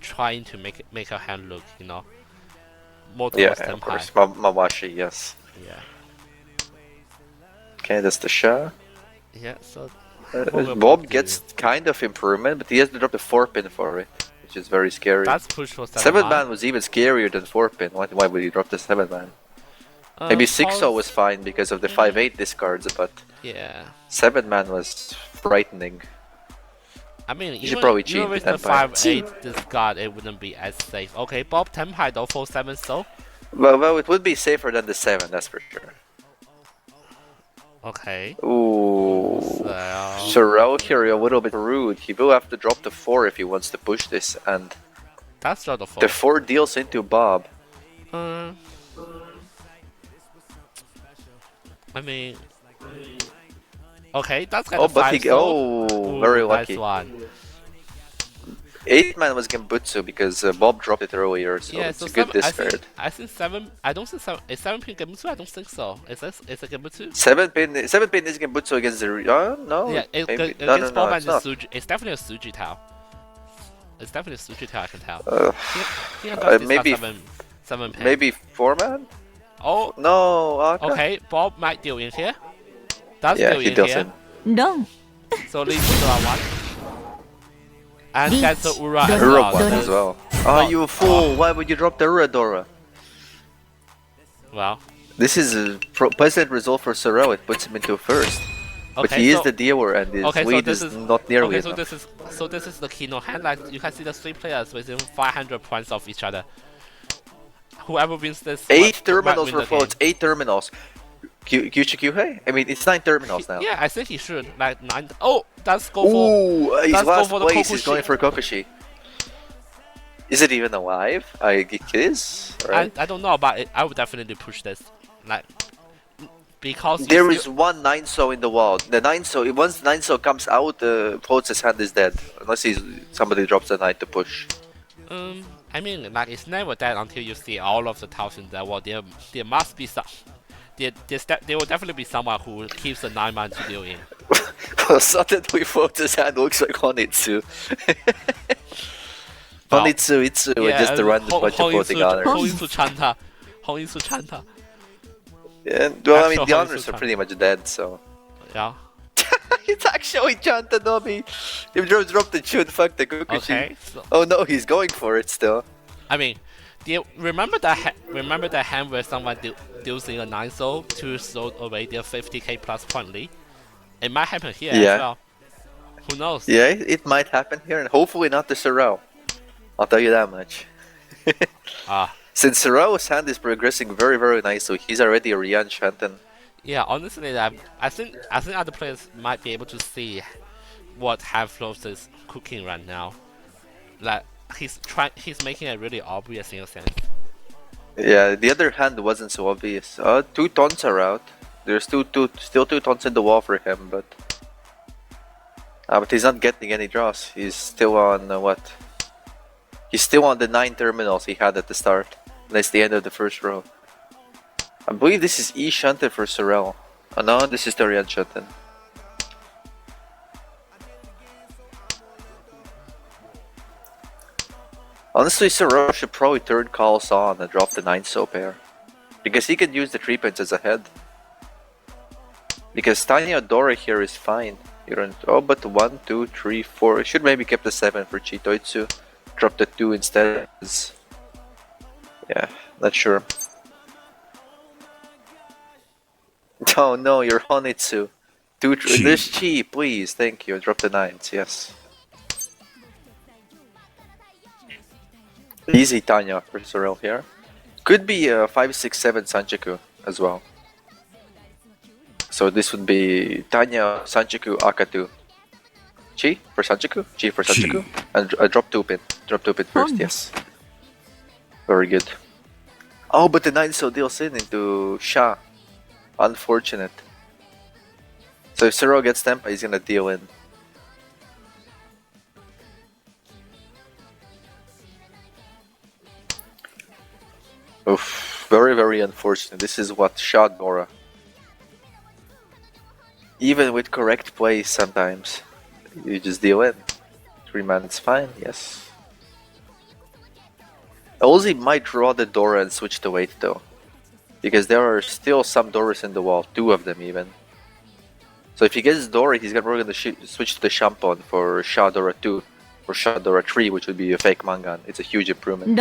trying to make her hand look, more towards of course. Mawashi, yes. Yeah. Okay, that's the Shah. Yeah, so Bob gets kind of improvement, but he has to drop the 4-pin for it, which is very scary. That's push for 7-man was even scarier than 4-pin. Why would he drop the 7-man? Maybe 6-0 was fine because of the 5/8 discards, but yeah, 7-man was frightening. I mean, You should probably cheat even with the the 10 5-8 discard, it wouldn't be as safe. Okay, Bob Tempai though for 7 so. Well, it would be safer than the 7, that's for sure. Okay. Ooh. Sorrel here a little bit rude. He will have to drop the 4 if he wants to push this, and that's not the 4. The 4 deals into Bob. I mean, okay, that's kind of 5 so. Very lucky. Nice one. 8-man was Gembutsu because Bob dropped it earlier, so yeah, it's so a good discard. I think 7. I don't think 7. Is 7 pin Gembutsu? I don't think so. Is it Gembutsu? 7 pin is Gembutsu against the. No. Yeah, against Bob and it's Suji. It's definitely a Suji Tao. It's definitely a Suji Tao. I can tell. Maybe 7 pin. Maybe 4-man. Oh no. Okay, Bob might deal in here. Does yeah, deal he in deals here. in. No. So leave Ura 1. And that's the Ura as Ura well. 1 as well. Oh, you fool! Why would you drop the Uradora? Well. This is a pleasant result for Sorrel. It puts him into first. But he is the dealer, and his lead is not nearly enough. So this is the Kino hand. Like you can see the 3 players within 500 points of each other. Whoever wins this. 8 terminals were floats. 8 terminals. Kyuhei? I mean, it's 9 terminals now. Yeah, I think he should. Like 9. Oh, let's go for. Ooh, his last place is Kokushi. going for Kokushi. Is it even alive? It is. Right? I don't know, but I would definitely push this. Like, because there is one 9-so in the wall. The 9-so, once the 9-so comes out, Floats' hand is dead. Unless somebody drops the 9 to push. I mean, like, it's never dead until you see all of the tiles in the wall. There must be some. There will definitely be someone who keeps the 9-man to deal in. Well, suddenly Floats' hand looks like Honitsu. Honitsu, Itsu, just to run the bunch of floating honors. Honitsu Chanta. Yeah, well, I mean, the honors are pretty much dead, so. Yeah. It's actually Chanta Nobi. He dropped the chun, fuck the Kokushi. Okay, so oh no, he's going for it still. I mean, remember that hand where someone deals in a 9-so to throw away their 50k plus point lead? It might happen here as well. Who knows? Yeah, it might happen here, and hopefully not the Sorrel. I'll tell you that much. Since Sorrel's hand is progressing very, very nice, so he's already a Rian Shanten. Yeah, honestly, I think other players might be able to see what hand flows is cooking right now. Like he's making it really obvious in a sense. Yeah, the other hand wasn't so obvious. 2 taunts are out. There's still 2 taunts in the wall for him, but he's not getting any draws. He's still on what? He's still on the 9 terminals he had at the start. That's the end of the first row. I believe this is E Shanten for Sorrel. Oh no, this is the Rian Shanten. Honestly, Sorrel should probably turn calls on and drop the 9-so pair. Because he can use the 3 pins as a head. Because Tanya Dora here is fine. You don't. Oh, but 1, 2, 3, 4. Should maybe keep the 7 for Chitoitsu. Drop the 2 instead. Yeah, not sure. Oh no, you're Honitsu. This Chi, please, thank you. Drop the 9s, yes. Easy Tanya for Sorrel here. Could be a 5, 6, 7 Sanchaku as well. So this would be Tanya, Sanchaku, Akatu. Chi for Sanchaku? Chi for Sanchaku? And drop 2 pin. Drop 2 pin first, yes. Very good. Oh, but the 9-so deals into Sha. Unfortunate. So if Sorrel gets Tempa, he's gonna deal in. Oof, very, very unfortunate. This is what shot Dora. Even with correct plays, sometimes you just deal in. 3-man, it's fine, yes. Ozzy might draw the Dora and switch the weight though. Because there are still some Doras in the wall, 2 of them even. So if he gets Dora, he's probably gonna switch to the Shampon for Sha Dora 2 or Sha Dora 3, which would be a fake Mangan. It's a huge improvement.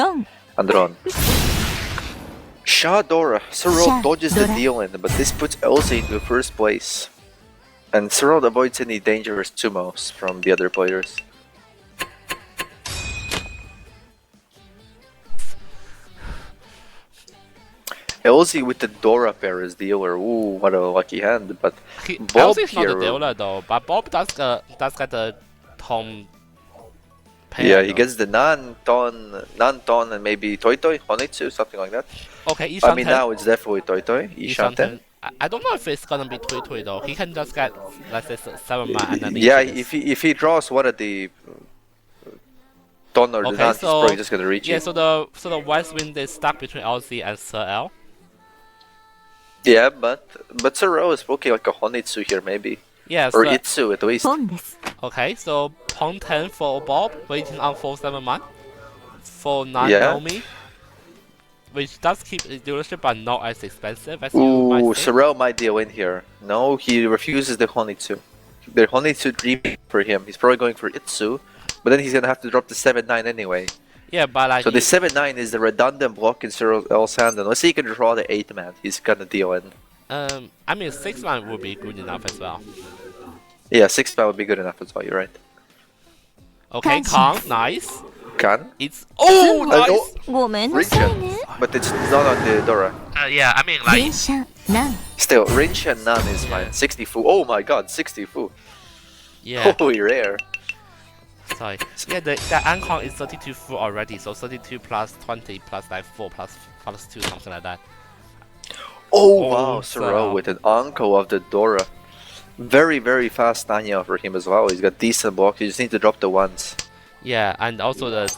Andron. Sha Dora. Sorrel dodges the deal in, but this puts Elsie into first place. And Sorrel avoids any dangerous sumos from the other players. LZ with the Dora pair is dealer. Ooh, what a lucky hand. But Bob LZ is not here. the dealer though, but Bob does get the Tom pair. Yeah, he gets the non-ton, and maybe Toy Toy, Honitsu, something like that. Okay, I mean, now it's definitely Toy Toy. Ishanten. I don't know if it's gonna be Toy Toy though. He can just get, let's say, 7 man and then Yeah, if he draws one of the Ton or the non, he's probably just gonna reach it. Yeah, so the West Wind is stuck between LZ and Sir L. Yeah, but Sero is okay, like a Honitsu here maybe. Yeah, or Itsu at least. Okay, so Pawn 10 for Bob, waiting on 4-7 man. For 9 Yeah. Naomi, which does keep the dealership but not as expensive as you might Ooh, think. Sorel might deal in here. No, he refuses the Honitsu. The Honitsu dream for him. He's probably going for Itsu, but then he's gonna have to drop the 7-9 anyway. Yeah, but like. So the 7-9 is the redundant block in Sorel's hand, and let's say he can draw the 8 man. He's gonna deal in. I mean 6 man would be good enough as well. Yeah, 6 man would be good enough as well. You're right. Okay, Kong, nice. Can? It's nice. Rinchen, but it's not on the Dora. Yeah, I mean like. Still, Rinchen Nan is fine. 60 fu. Oh my god, 60 fu. Yeah. Holy rare. Sorry. Yeah, the Ancon is 32 full already, so 32 plus 20 plus like 4 plus 2, something like that. Oh wow, Sorel with an Anko of the Dora. Very, very fast Tanya for him as well. He's got decent blocks, you just need to drop the ones. Yeah, and also the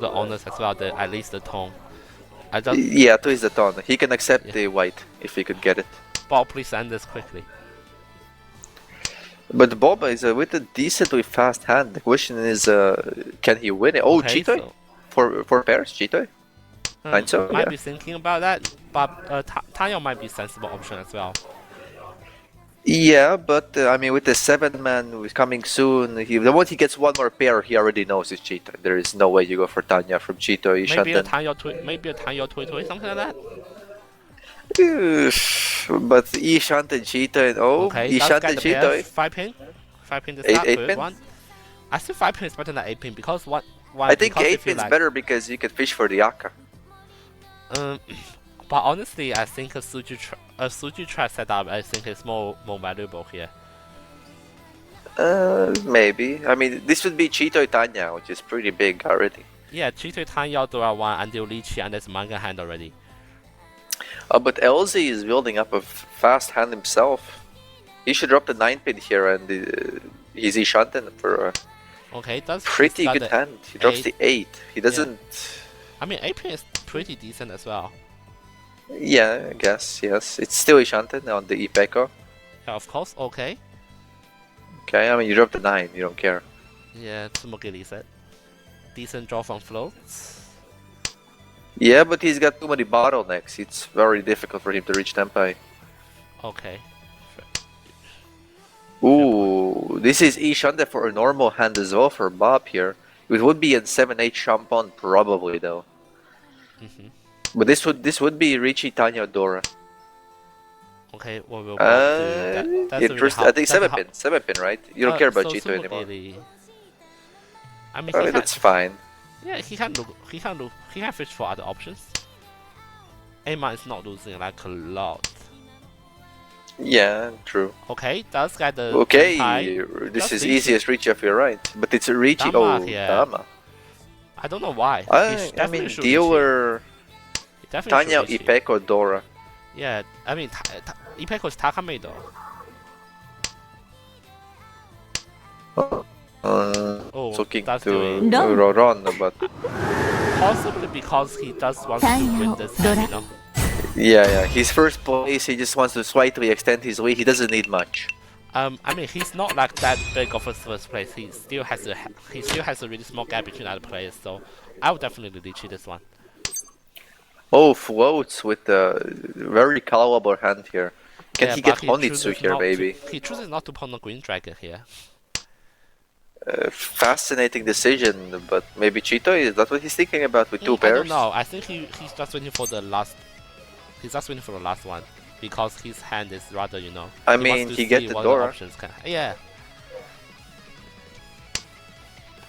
honors as well, at least the tone. Yeah, to is the tone. He can accept the white if he could get it. Bob, please end this quickly. But Bob is with a decently fast hand. The question is, can he win it? Oh, Okay, Chitoy? For pairs, Chitoy? Might be thinking about that, but Tanya might be a sensible option as well. Yeah, but I mean, with the 7-man coming soon, the moment he gets one more pair, he already knows it's Cheetah. There is no way you go for Tanya from Cheetah. Maybe a Tanya Toy, something like that. But Ishanten Cheetah and Ishanten Cheetah. 5 pin to start 8 with. pin? One. I think 5 pin is better than 8 pin because what? I think 8 pin's better because you can fish for the Aka. But honestly, I think a Suji trap setup I think is more valuable here. Maybe. I mean, this would be Cheetah Tanya, which is pretty big already. Yeah, Cheetah Tanya Dora 1 until Lychee and there's manga hand already. But LZ is building up a fast hand himself. He should drop the 9 pin here and he's Ishanten for a that's pretty good hand. He drops the 8. He doesn't... I mean, 8 pin is pretty decent as well. Yeah, I guess, yes. It's still Ishanten on the Ipeko. Yeah, of course, okay. Okay, I mean, you drop the 9, you don't care. Yeah, Tsumogiri said. Decent draw from floats. Yeah, but he's got too many bottlenecks. It's very difficult for him to reach Tenpai. Okay. Ooh, this is Ishante for a normal hand as well for Bob here. It would be in 7-8 Champon probably though. But this would be Richie Tanya Dora. Okay, what will Bob do? I think 7 pin, right? You don't care about Chito anymore. I mean, that's fine. Yeah, he can fish for other options. Emma is not losing like a lot. Yeah, true. Okay, does get the this is easiest reach if you're right. But it's a reach. Dama. I don't know why. I mean, dealer Tanya Ipeko Dora. Yeah, I mean, Ipeko is Takame though. Looking to run, but possibly because he does want to win this hand, you know. Yeah, his first place, he just wants to slightly extend his lead. He doesn't need much. I mean, he's not like that big of a first place. He still has a really small gap between other players. So I would definitely leech this one. Oh, floats with a very caliber hand here. Can he get Honitsu here, maybe? He chooses not to pawn the Green Dragon here. Fascinating decision, but maybe Cheeto, is that what he's thinking about with 2 pairs? I don't know. I think he's just waiting for the last. He's just waiting for the last one because his hand is rather, you know. I mean, he gets the Dora. Yeah.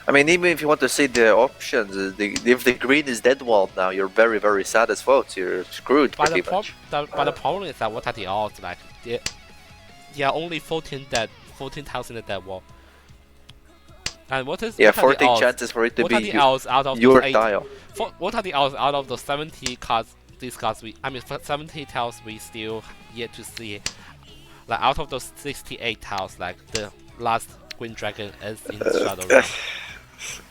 I mean, even if you want to see the options, if the green is dead walled now, you're very, very sad as well. You're screwed pretty much. But the problem is that what are the odds? Like, there are only 14,000 in that wall. And what is 14 chances for it to be your tile. What are the odds out of the 70 cards? These cards 70 tiles we still yet to see. Like out of those 68 tiles, like the last Green Dragon is in Shadow Realm.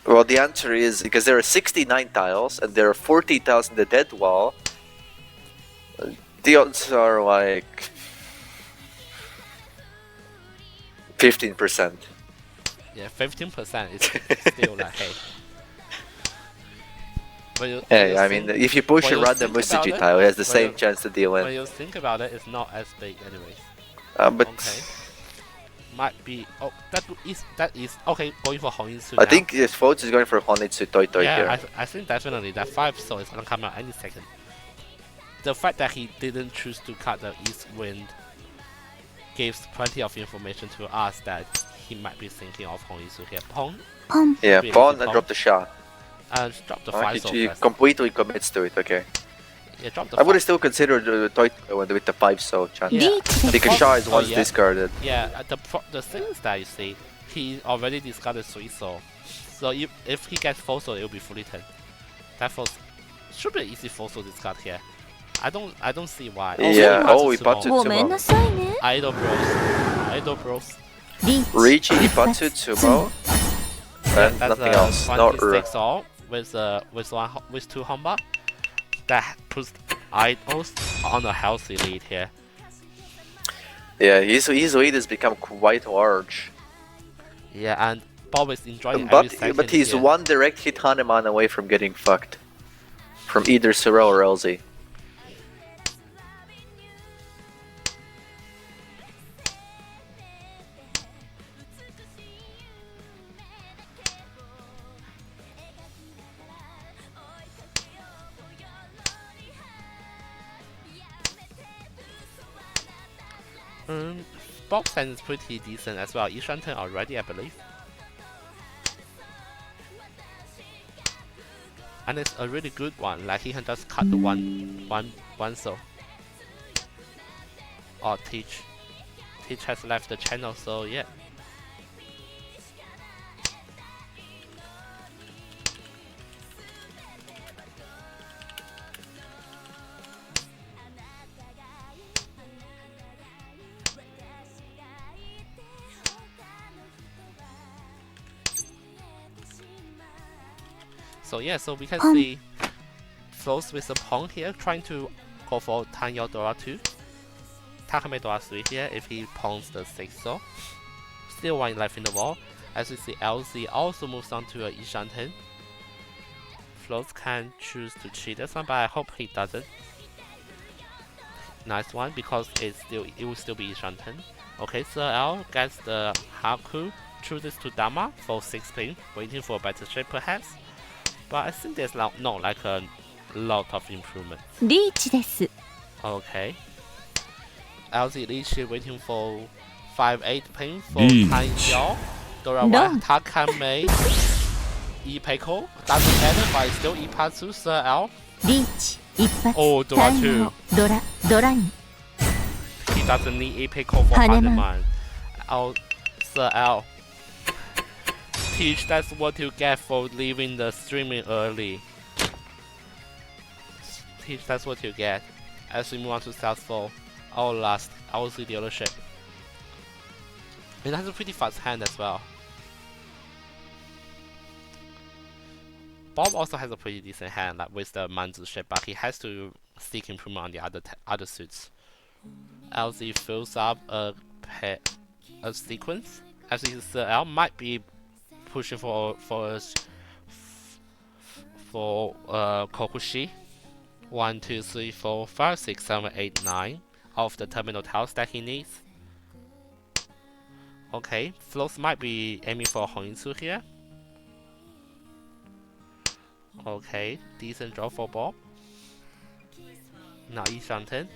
Well, the answer is because there are 69 tiles and there are 40 tiles in the dead wall. The odds are like 15%. Yeah, 15% is still like hey. Hey, I mean, if you push a random Musaji tile, it has the same chance to deal in. When you think about it, it's not as big, anyways. But okay. Might be. Oh, that is okay. Going for Honitsu. I think this vote is going for Honitsu Toi Toi here. Yeah, I think definitely that 5 soul is gonna come out any second. The fact that he didn't choose to cut the East Wind gives plenty of information to us that he might be thinking of Honitsu here. Pawn. Yeah, pawn and drop the shot. Drop the 5 soul. He completely commits to it. Okay. Yeah, drop the I would have still considered the Toi with the 5 soul chance. Yeah. Because Shah is once discarded. Yeah, the thing is that you see, he already discarded 3 soul. So if he gets 4 soul, it will be fully 10. That should be an easy 4 soul discard here. I don't see why. Yeah. Oh, Ipatsu Tsumo. Idol Bros. Ricci, Ipatsu Tsumo. And nothing else. Not all with 2 Honba. That puts Idols on a healthy lead here. Yeah, his lead has become quite large. Yeah, and Bob is enjoying every second. But he's one direct hit Hanuman away from getting fucked. From either Sorel or LZ. Box end is pretty decent as well. Ishanten already, I believe. And it's a really good one, like he can just cut the one soul. Or Teach has left the channel, so yeah. So yeah, so we can see Flows with a pawn here, trying to go for Tanyo Dora 2. Takame Dora 3 here if he pawns the 6 soul. Still 1 left in the wall. As we see, LZ also moves on to a Ishanten. Flows can choose to cheat this one, but I hope he doesn't. Nice one, because it will still be Ishanten. Okay, so L gets the Haku, chooses to Dama for 6 ping, waiting for a better shape perhaps. But I think there's not like a lot of improvement. Okay. LZ Leech waiting for 5-8 ping for Tan Xiao. Dora 1, Takame, Ipeko. Doesn't matter, but it's still Ipatsu, Sir L. Oh, Dora 2. He doesn't need Ipeko for Hanuman. Sir L. Teach, that's what you get for leaving the streaming early. Teach, that's what you get. As we move on to South 4, our last, our dealership. It has a pretty fast hand as well. Bob also has a pretty decent hand, like with the Manzu ship, but he has to seek improvement on the other suits. LZ fills up a sequence. As you see, L might be pushing for Kokushi. 1, 2, 3, 4, 5, 6, 7, 8, 9 of the terminal tiles that he needs. Okay, Flows might be aiming for Honitsu here. Okay, decent draw for Bob. Now Ishanten.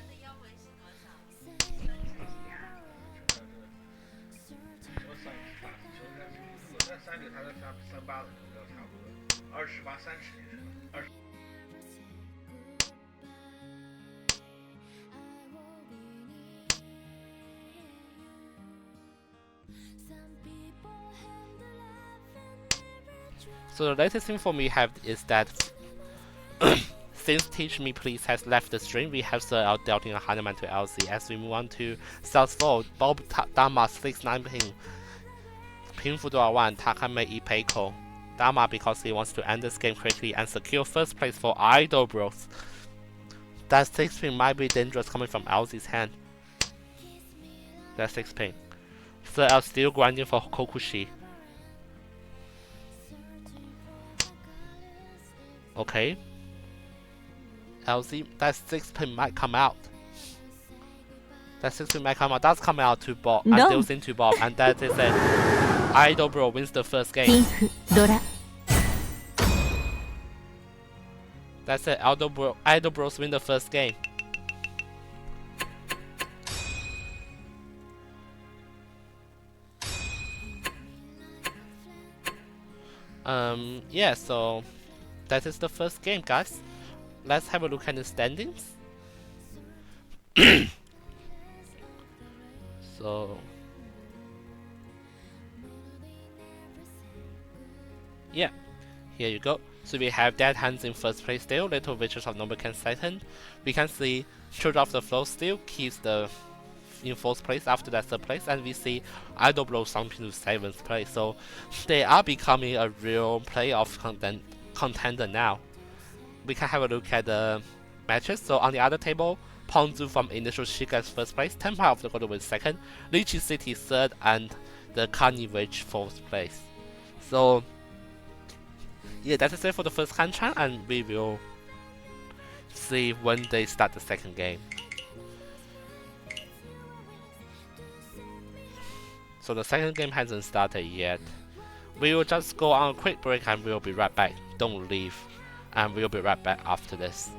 So the latest thing for me have is that since Teach Me Please has left the stream, we have Sir out dealt in a Hanneman to LC. As we move on to South 4, Bob Dama 6-9 ping. Ping for 1, Takame Ipeiko. Dama because he wants to end this game quickly and secure first place for Idol Bros. That 6 ping might be dangerous coming from LC's hand. That's 6 ping. Sir L still grinding for Kokushi. Okay. LZ, that 6 pin might come out. That 6 pin might come out. Does come out to Bob and deals into Bob, and that is it. Idol Bro wins the first game. That's it. Idol Bros win the first game. Yeah, so that is the first game, guys. Let's have a look at the standings. So yeah, here you go. So we have Dead Hands in first place still, Little Witches of Nobuken second. We can see Children of the Flow still keeps in fourth place after that third place, and we see Idol Blow jumping to seventh place. So they are becoming a real playoff contender now. We can have a look at the matches. So on the other table, Ponzu from Initial Shiga is first place, Tempire of the Golden Wind second, Lychee City third, and the Carney Witch fourth place. So yeah, that is it for the first Kanchan, and we will see when they start the second game. So the second game hasn't started yet. We will just go on a quick break and we'll be right back. Don't leave. And we'll be right back after this.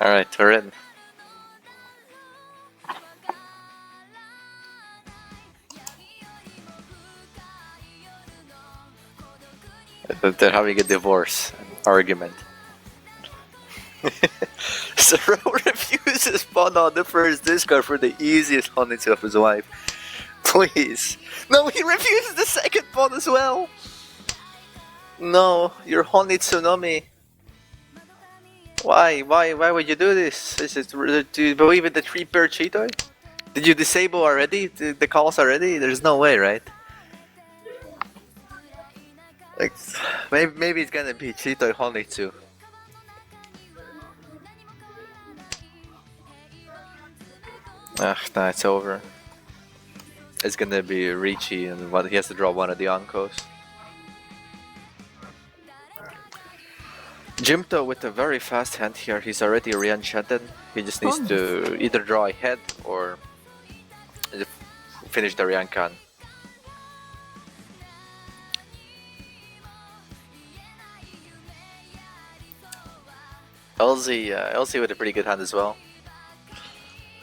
Alright, we're in. They're having a divorce argument. Zero refuses pawn on the first discard for the easiest honeytsu of his wife. Please. No, he refuses the second pawn as well. No, you're honitsunomi. Why would you do this? Do you believe in the 3-pair Cheetoy? Did you disable already? The calls already? There's no way, right? Like, maybe it's gonna be Cheetoy Honitsu. Ah, nah, it's over. It's gonna be Ricci, and he has to draw one of the Ankos. Jimto with a very fast hand here. He's already re-enchanted. He just needs to either draw a head or finish the Ryankan. LZ with a pretty good hand as well.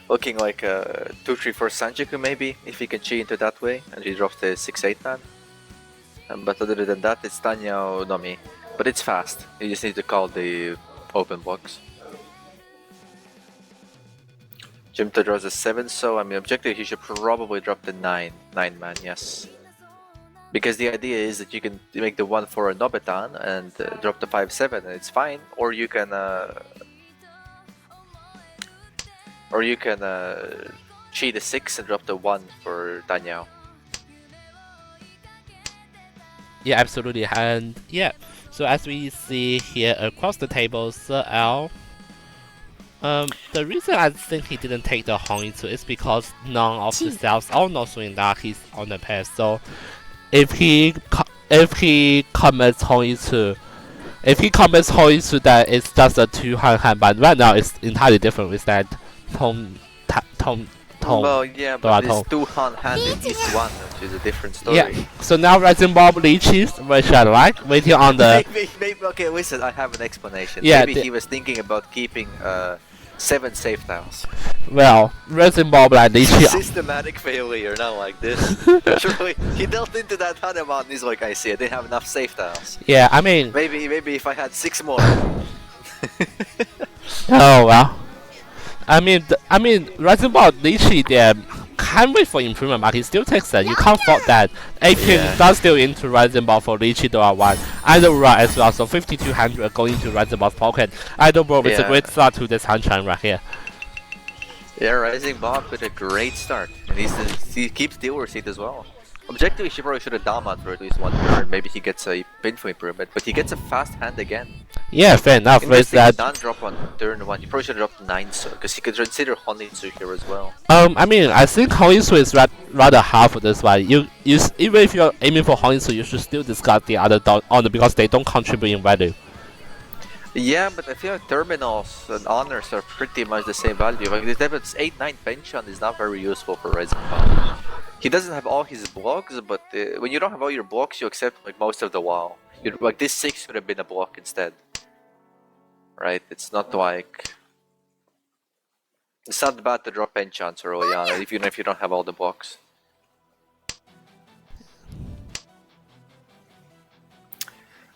Looking like a 2-3-4 Sanjaku maybe, if he can cheat into that way, and he drops the 6-8 man. But other than that, it's Tanya Nomi. But it's fast, you just need to call the open box. Jimto draws a 7, so I mean objective he should probably drop the 9 man, yes. Because the idea is that you can make the 1-4 a Nobetan and drop the 5-7 and it's fine, or you can cheat the 6 and drop the 1 for Danyao. Yeah, absolutely, and yeah. So as we see here across the table, Sir L. The reason I think he didn't take the Honitsu is because none of the cells are not showing that he's on the pair. So if he commits Honitsu, that it's just a 2-hand, but right now it's entirely different with that Tom. Well, yeah, but it's 2-hand in East 1, which is a different story. Yeah. So now Rising Bob Leeches, which I like, waiting on the. maybe, okay, listen, I have an explanation. Yeah, maybe he was thinking about keeping 7 safe tiles. Well, Rising Bob like Leeches. Systematic failure, not like this. Surely he dealt into that Hanuman and he's like, I see, I didn't have enough safe tiles. Yeah, I mean. Maybe if I had 6 more. Oh well. I mean, Rising Ball Lychee there can wait for improvement, but he still takes it. You can't fault that. 18 does still into Rising Ball for Lychee Dora 1. Idol as well, so 5200 going into Rising Ball's pocket. Idol Ball with a great start to this Hanchan right here. Yeah, Rising Bob with a great start. And he keeps deal receipt as well. Objectively, she probably should have Damat for at least 1 turn. Maybe he gets a pinful improvement, but he gets a fast hand again. Yeah, fair enough. With that, non-drop on turn 1. He probably should have dropped 9 so because he could consider Honitsu here as well. I mean, I think Honitsu is rather hard for this one. You even if you're aiming for Honitsu, you should still discard the other honor because they don't contribute in value. Yeah, but I feel like terminals and honors are pretty much the same value. Like the 8-9 pension is not very useful for Rising Bob. He doesn't have all his blocks, but when you don't have all your blocks, you accept like most of the WoW. Like this 6 could have been a block instead, right? It's not like it's not bad to drop enchants early on, even if you don't have all the blocks.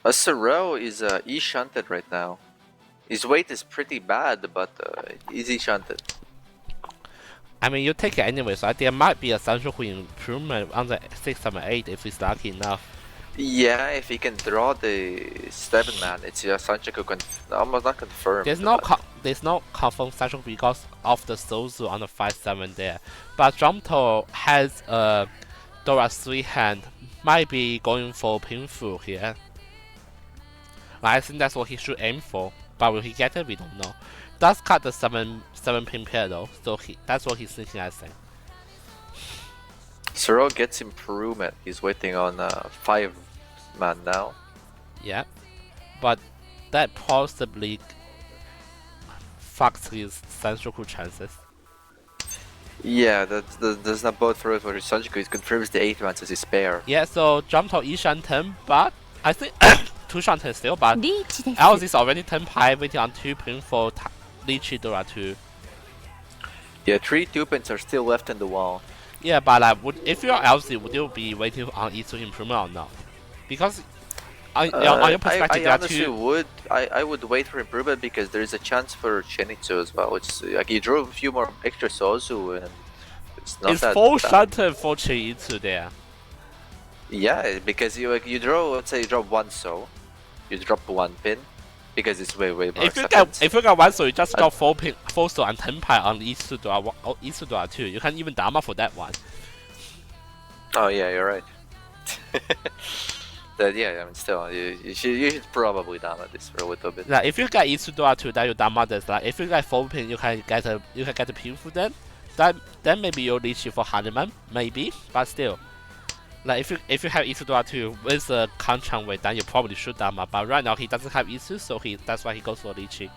Sorel is E-shunted right now. His weight is pretty bad, but he's E-shunted. I mean, you take it anyway, so there might be a Sanchoku improvement on the 6, 7, 8 if he's lucky enough. Yeah, if he can draw the 7 man, it's Sanchoku almost not confirmed. There's no confirmed Sanchoku because of the Sozu on the 5-7 there. But Jumto has a Dora 3 hand, might be going for Pinfu here. I think that's what he should aim for, but will he get it? We don't know. Does cut the 7 pin pair though, so that's what he's thinking, I think. Sorel gets improvement. He's waiting on 5 man now. Yeah, but that possibly fucks his Sanchoku chances. Yeah, that's not both for his Sanchoku. It confirms the 8 man as his spare. Yeah, so jump to E-Shanten, but I think 2 Shanten still, but LZ is already 10 pi waiting on 2 pin for Lychee Dora 2. Yeah, 3 2-pins are still left in the wall. Yeah, but like, if you're LZ, would you be waiting on E2 improvement or not? Because on your perspective, I honestly would. I would wait for improvement because there is a chance for Shenitsu as well. It's like you drew a few more extra Sozu and it's not that. Full Shanten for E2 there. Yeah, because you draw. Let's say you drop 1 So, you drop 1 pin. Because it's way more acceptance. If you got 1 So, you just drop 4 So and 10 pi on E2 Dora 2. You can even Dama for that one. Oh yeah, you're right. But yeah, I mean, still, you should probably Dama this for a little bit. Like, if you get E2 Dora 2, then you Dama this. Like, if you get 4 pin, you can get a pin for them. Then maybe you'll reach for Hanuman, maybe, but still. Like if you have E2 Dora 2 with a Kanchan way, then you probably should Dama. But right now he doesn't have E2, so that's why he goes for Lychee.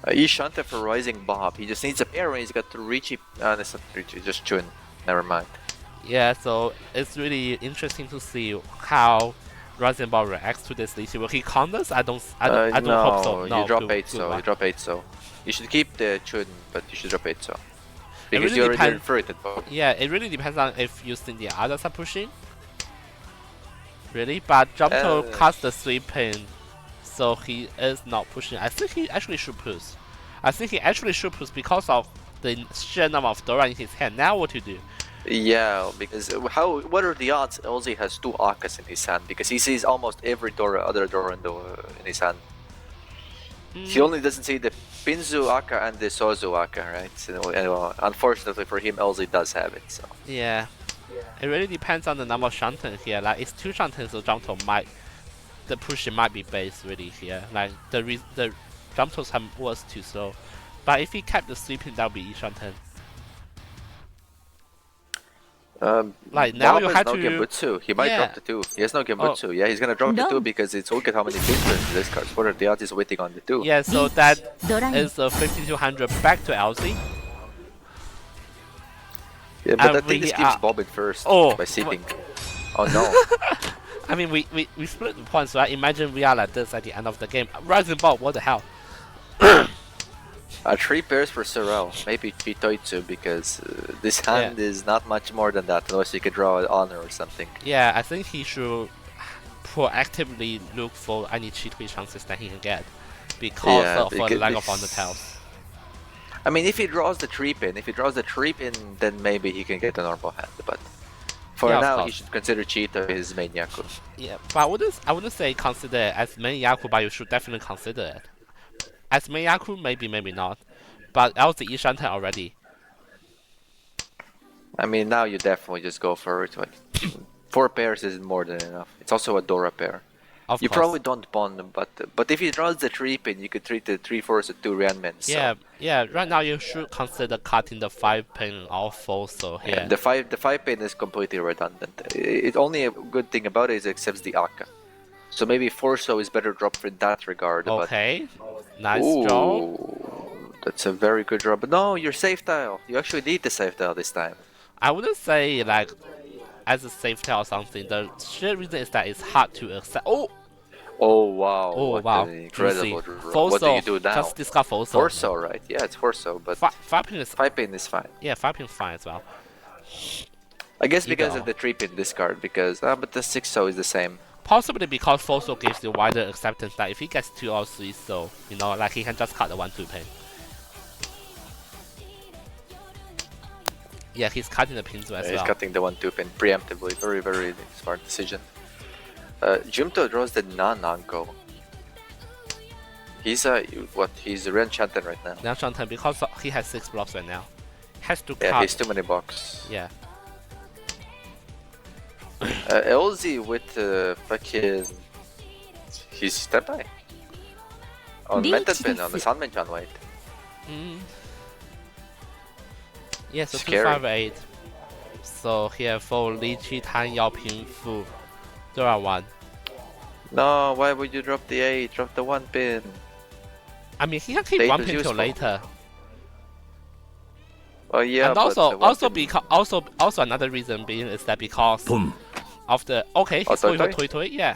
Ishante for Rising Bob. He just needs a pair when he's got to Lychee. That's not Lychee, just Chun. Never mind. Yeah, so it's really interesting to see how Rising Bob reacts to this Lychee. Will he counters? I don't hope so. No, you drop 8 So. You drop 8 So. You should keep the Chun, but you should drop 8 So. Because really you already referred it. Yeah, it really depends on if you think the others are pushing. Really? But Jumto cuts the 3 pin, so he is not pushing. I think he actually should push. Because of the sheer number of Dora in his hand. Now what to do? Yeah, because what are the odds LZ has 2 Akas in his hand? Because he sees almost every other Dora in his hand. He only doesn't see the Pinzu Aka and the Sozu Aka, right? So, unfortunately for him, LZ does have it. So. Yeah. It really depends on the number of Shanten here. Like, it's 2 Shanten, so the pushing might be base really here. Like, the Jumtos was too slow. But if he kept the 3 pin, that would be E Shanten. Like now you have to. Gembutsu. He might drop the 2. He has no Gembutsu. Yeah, he's gonna drop the 2 because it's look at how many pins in this card. What are the odds he's waiting on the 2? Yeah, so that is a 5200 back to LZ. Yeah, but I think this keeps bobbing first by seeping. Oh no. I mean, we split the points, right? Imagine we are like this at the end of the game. Rising Bob, what the hell? 3 pairs for Sorel, maybe Chitoitsu, because this hand is not much more than that, unless you could draw an honor or something. Yeah, I think he should proactively look for any cheat chances that he can get, because of the lack of honor tails. I mean, if he draws the 3 pin, then maybe he can get a normal hand, but for now he should consider Cheetah his main Yaku. Yeah, but I wouldn't say consider it as main Yaku, but you should definitely consider it. As main Yaku, maybe not. But else the Ishanten already. I mean, now you definitely just go for it. Like, 4 pairs is more than enough. It's also a Dora pair. You probably don't bond them, but if he draws the 3 pin, you could treat the 3/4 as 2 Renmen. So. Yeah. Right now you should consider cutting the 5 pin off also here. Yeah, the 5 pin is completely redundant. Only a good thing about it is it accepts the Aka. So maybe 4 So is better drop in that regard. Okay. Nice draw. That's a very good draw. But no, you're safe tile. You actually need the safe tile this time. I wouldn't say like as a safe tile or something. The sheer reason is that it's hard to accept. Oh wow. Oh wow. Incredible draw. What do you do now? Just discard 4 So. 4 So, right? Yeah, it's 4 So, but 5 pin is fine. Yeah, 5 pin is fine as well. I guess because of the 3 pin discard, because but the 6 So is the same. Possibly because 4 So gives you wider acceptance that if he gets 2 or 3 So, like he can just cut the 1/2 pin. Yeah, he's cutting the pins as well. He's cutting the 1/2 pin preemptively. Very, very smart decision. Jumto draws the non-Anko. He's he's Ren Chanten right now. Ren Chanten because he has 6 blocks right now. Has to cut. Yeah, he's too many blocks. Yeah. LZ with fucking he's step by on Mentat Pin on the Sanmenchan white. Yeah, so 258. So here for Lychee Tan Yao Ping Fu. Dora 1. No, why would you drop the 8? Drop the 1 pin. I mean, he can keep 1 pin till later. Oh yeah, and also another reason being is that because of the he's going for Toy, yeah.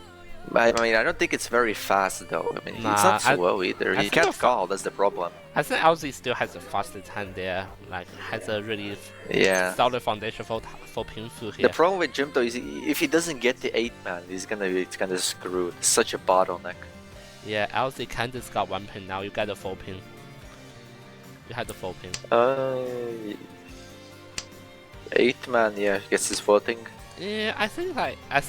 I mean, I don't think it's very fast though. I mean, it's Nah, not slow either. I He think can't the call. That's the problem. I think LZ still has the fastest hand there. Like has a really Yeah. solid foundation for Pinfu The here. problem with Jimto is if he doesn't get the 8-man, it's gonna screw. It's such a bottleneck. Yeah, LZ can just got 1 pin now. You got the 4 pin. You had the 4 pin. 8-man, yeah, gets his voting. Yeah, I think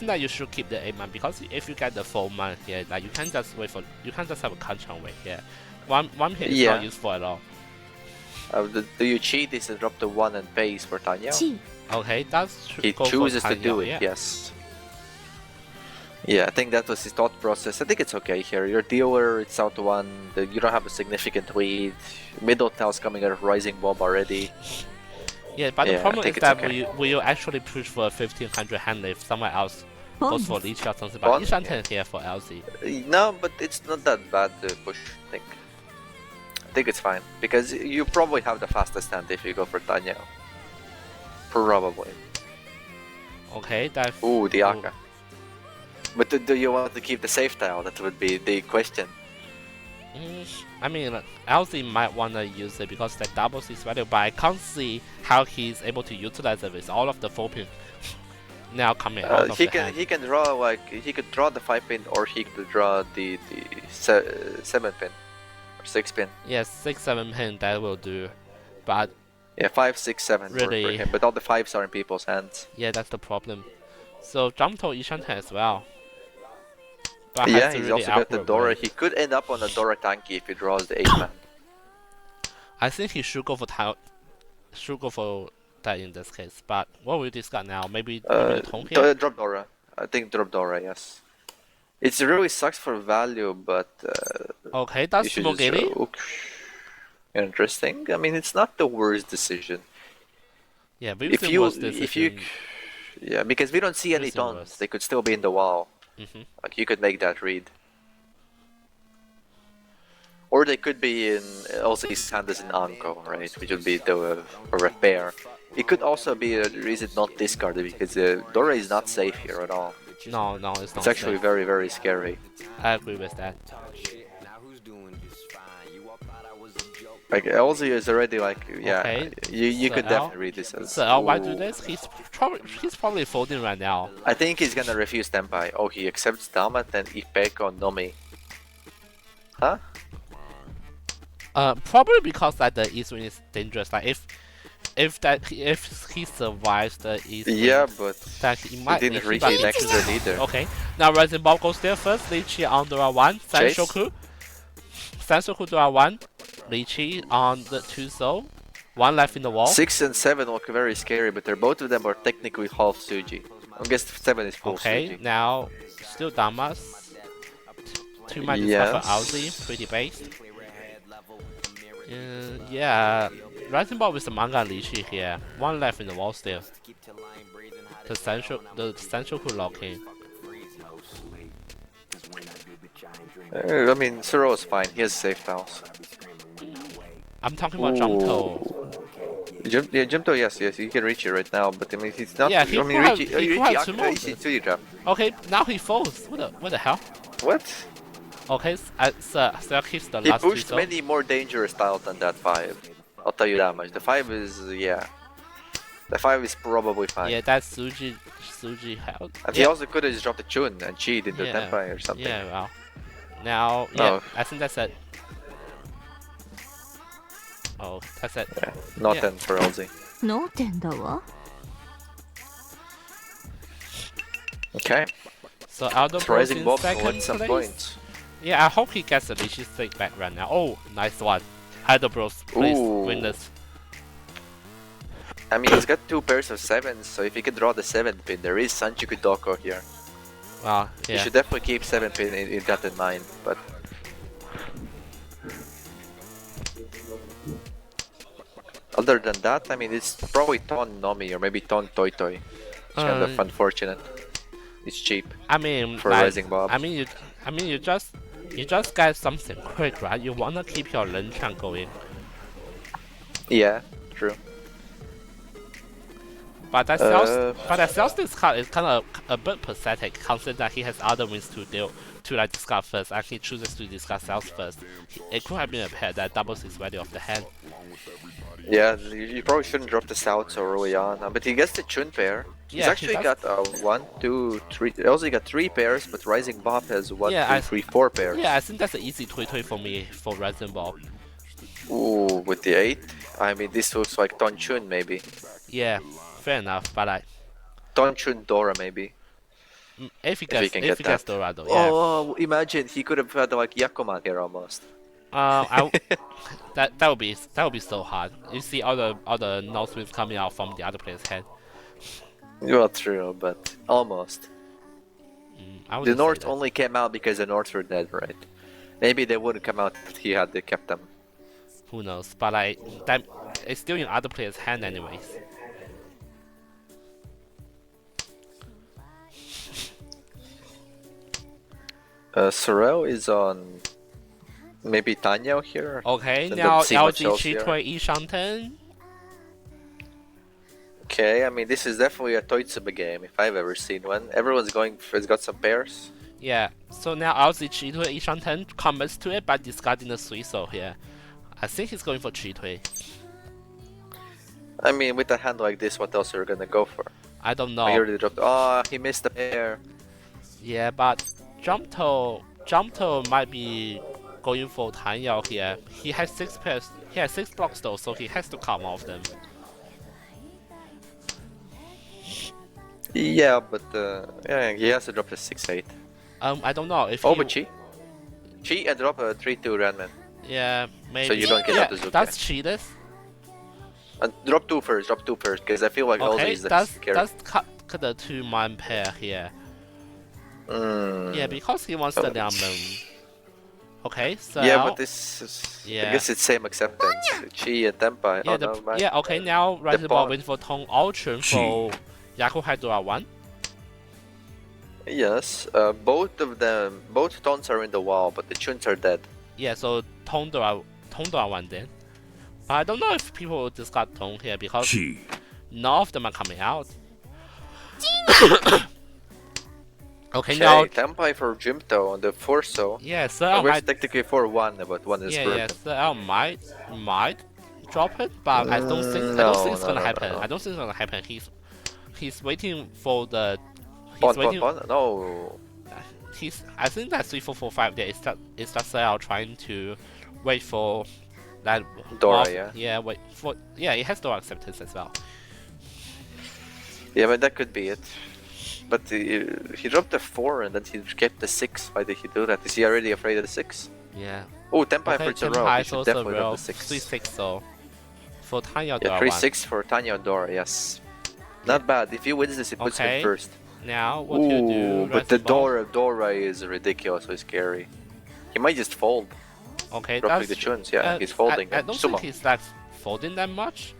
that you should keep the 8-man because if you get the 4-man here, like you can just wait for you can just have a Kanchan wait here. One pin is not useful at all. Do you cheat this and drop the 1 and base for Tanya? Okay, that's He chooses to do it. Yes. Yeah, I think that was his thought process. I think it's okay here. Your dealer, it's out 1. You don't have a significant lead. Middle tail's coming out of Rising Bob already. Yeah, but the problem is that will you actually push for a 1500 hand if someone else goes for Lich or something? But Ishanten here for LZ. No, but it's not that bad to push, I think it's fine. Because you probably have the fastest hand if you go for Tanya. Probably. Okay, that's... Ooh, the Aka. But do you want to keep the safe tile? That would be the question. I mean, LZ might want to use it because that doubles his value, but I can't see how he's able to utilize it with all of the 4 pin now coming out of the hand. He can draw like he could draw the 5 pin or he could draw the 7 pin or 6 pin. Yes, 6, 7 pin that will do, but yeah, 5, 6, 7 really, for him. But all the 5s are in people's hands. Yeah, that's the problem. So jump to Ishanten as well. But yeah, he's also got the Dora. Right? He could end up on a Dora Tanki if he draws the 8-man. I think he should go for that in this case. But what will we discuss now? Maybe the Tong here? Drop Dora. I think drop Dora, yes. It really sucks for value, but... okay, that's Mogeli. Interesting. I mean, it's not the worst decision. Yeah, but yeah, because we don't see any tons. They could still be in the wall. Like you could make that read. Or they could be in also his hand is in Anko, right? Which would be the a repair. It could also be a reason not discarded because Dora is not safe here at all. No, it's not. It's actually very, very scary. I agree with that. Like LZ is already like okay. You could definitely read this as. So why do this? He's probably folding right now. I think he's gonna refuse Tenpai. Oh, he accepts Damat and Ipeko Nomi. Huh? Probably because that the East Wing is dangerous. Like if he survives the East Wing, yeah, but that he didn't reach the next turn either. Okay, now Rising Bob goes there first. Lychee on Dora 1. Sanshoku Dora 1. Lychee on the 2 soul. 1 left in the wall. 6 and 7 look very scary, but both of them are technically half Suji. I guess 7 is full Suji. Okay, now still Damas. 2 minus for Alzi, pretty based. Yeah, Rising Ball with the manga and Lychee here. 1 left in the wall still. The Sanshoku locking. I mean, Suro is fine. He has safe tiles. I'm talking about Jumto. Jumto, yes, he can reach it right now, but I mean, he's not. Yeah, he Richie drop. Okay, now he falls. What the hell? What? Okay, so keeps the last. He pushed many more dangerous tiles than that 5. I'll tell you that much. The 5 is The 5 is probably fine. Yeah, that's Suji held. And he also could have just dropped the Chun and cheat into Tenpai or something. Yeah, well. Now, I think that's it. Oh, that's it. Yeah, not 10 for LZ. No 10だわ. Okay. So Aldo Rising in Bob second at some place. point. Yeah, I hope he gets the Lychee stick back right now. Oh, nice one. Aldo Bros, please win this. I mean, he's got 2 pairs of 7s, so if he can draw the 7th pin, there is Sanjuku Doko here. Wow, yeah. You should definitely keep 7 pin in that in mind, but... Other than that, I mean, it's probably Ton Nomi or maybe Ton Toy Toy. It's kind of unfortunate. It's cheap. I mean, for Rising Bob. I mean, you just get something quick, right? You wanna keep your Lenchan going. Yeah, true. But that sells this card is kind of a bit pathetic, considering that he has other wins to deal to like discard first, and he chooses to discard cells first. It could have been a pair that doubles his value of the hand. Yeah, you probably shouldn't drop this out so early on, but he gets the Chun pair. He's actually got 1, 2, 3. He also got 3 pairs, but Rising Bob has 1, 2, 3, 4 pairs. Yeah, I think that's an easy Tui for me for Rising Bob. Ooh, with the 8? I mean, this looks like Ton Chun maybe. Yeah, fair enough, but like... Ton Chun Dora maybe. If he gets Dora though, yeah. Oh, imagine, he could have had like Yakuman here almost. That would be so hard. You see all the North Winds coming out from the other player's hand. Well, true, but almost. The North only came out because the North were dead, right? Maybe they wouldn't come out if he had kept them. Who knows? But like that, it's still in other players' hand anyways. Sorel is on maybe Tanyo here. Okay, now LG Chitoi Ishanten. Okay, I mean this is definitely a Toitsuba game if I've ever seen one. Everyone's has got some pairs. Yeah, so now LG Chitoi Ishanten commits to it by discarding the Suiso here. I think he's going for Chitoi. I mean with a hand like this, what else are you gonna go for? I don't know. He already dropped. Oh, he missed the pair. Yeah, but Jump Toe might be going for Tanyao here. He has 6 pairs. He has 6 blocks though, so he has to come off them. Yeah, but yeah, he has to drop a 6-8. I don't know if. But Chi and drop a 3-2 Ranman. Yeah, maybe. So you don't get out the Zuka. That's cheated. And drop 2 first, because I feel like all these that's cut the 2-man pair here. Yeah, because he wants the Liangmen. Okay, so yeah, but this is, I guess it's same acceptance. Chi and Tenpai. Yeah, okay, now Rising Ball waiting for Tong Ultron for Yaku Hydra 1. Yes, both Tons are in the wall, but the Chuns are dead. Yeah, so Tong Dora 1 then. I don't know if people will discard Tong here because none of them are coming out. Okay, now Tenpai for Jimto on the Forso. Yeah, so we're technically 4-1, but one is broken. Yeah, so I might drop it, but I don't think it's gonna happen. I don't think it's gonna happen. He's waiting for the. No. I think that 3-4-4-5 there is just trying to wait for that Dora. It has Dora acceptance as well. Yeah, but that could be it. But he dropped a 4 and then he kept the 6. Why did he do that? Is he already afraid of the 6? Yeah. Oh, Tenpai for Zero. He should definitely drop the 6. 3-6 so for Tanya Dora. Yeah, 3-6 for Tanya Dora. Yes. Not bad. If he wins this, he puts him first. Now what do you do? But the Dora is ridiculously scary. He might just fold. Okay, that's the Chuns. Yeah, he's folding. I don't think he's like folding that much.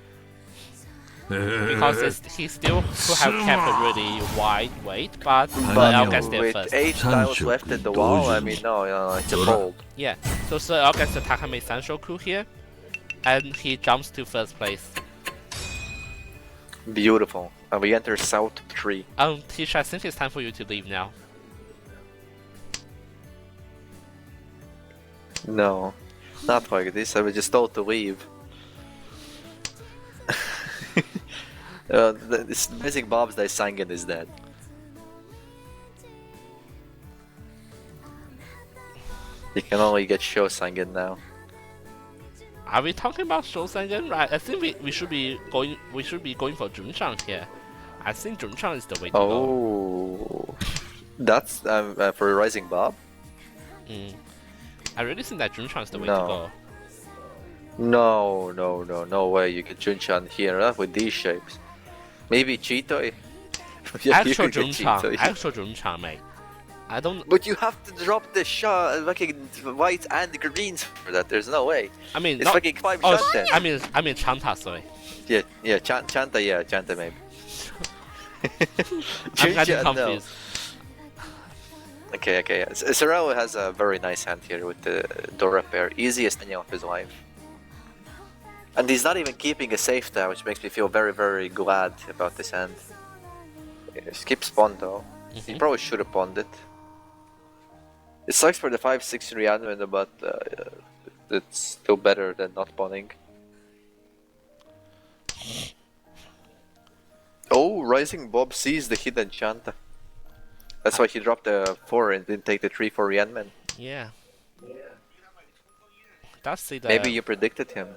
Because he still could have kept a really wide weight, but I'll get there first. With 8 tiles left in the wall, I mean, no, it's a fold. Yeah, so I'll get the Takame Sanshoku here, and he jumps to first place. Beautiful. And we enter South 3. Tisha, I think it's time for you to leave now. No, not like this. I was just told to leave. This Missing Bob's Day Sangen is dead. You can only get Sho Sangen now. Are we talking about Sho Sangen? Right, I think we should be going for Junchang here. I think Junchang is the way to go. Oh, that's for Rising Bob. I really think that Junchang is the way to go. No way. You get Junchan here, not with these shapes. Maybe Chitoi. Actual Junchang, mate. I don't. But you have to drop the shot, fucking white and greens for that. There's no way. I mean, it's fucking 5 shots then. I mean Chanta, sorry. Yeah, Chanta maybe. I'm getting confused. Okay. Sorel has a very nice hand here with the Dora pair. Easiest thing of his life. And he's not even keeping a safe there, which makes me feel very, very glad about this hand. Skip spawn though. He probably should have pawned it. It sucks for the 5-6 reanimator, but it's still better than not pawning. Oh, Rising Bob sees the hidden chant. That's why he dropped the 4 and didn't take the 3 for Rianmen. Yeah. That's the. Maybe you predicted him.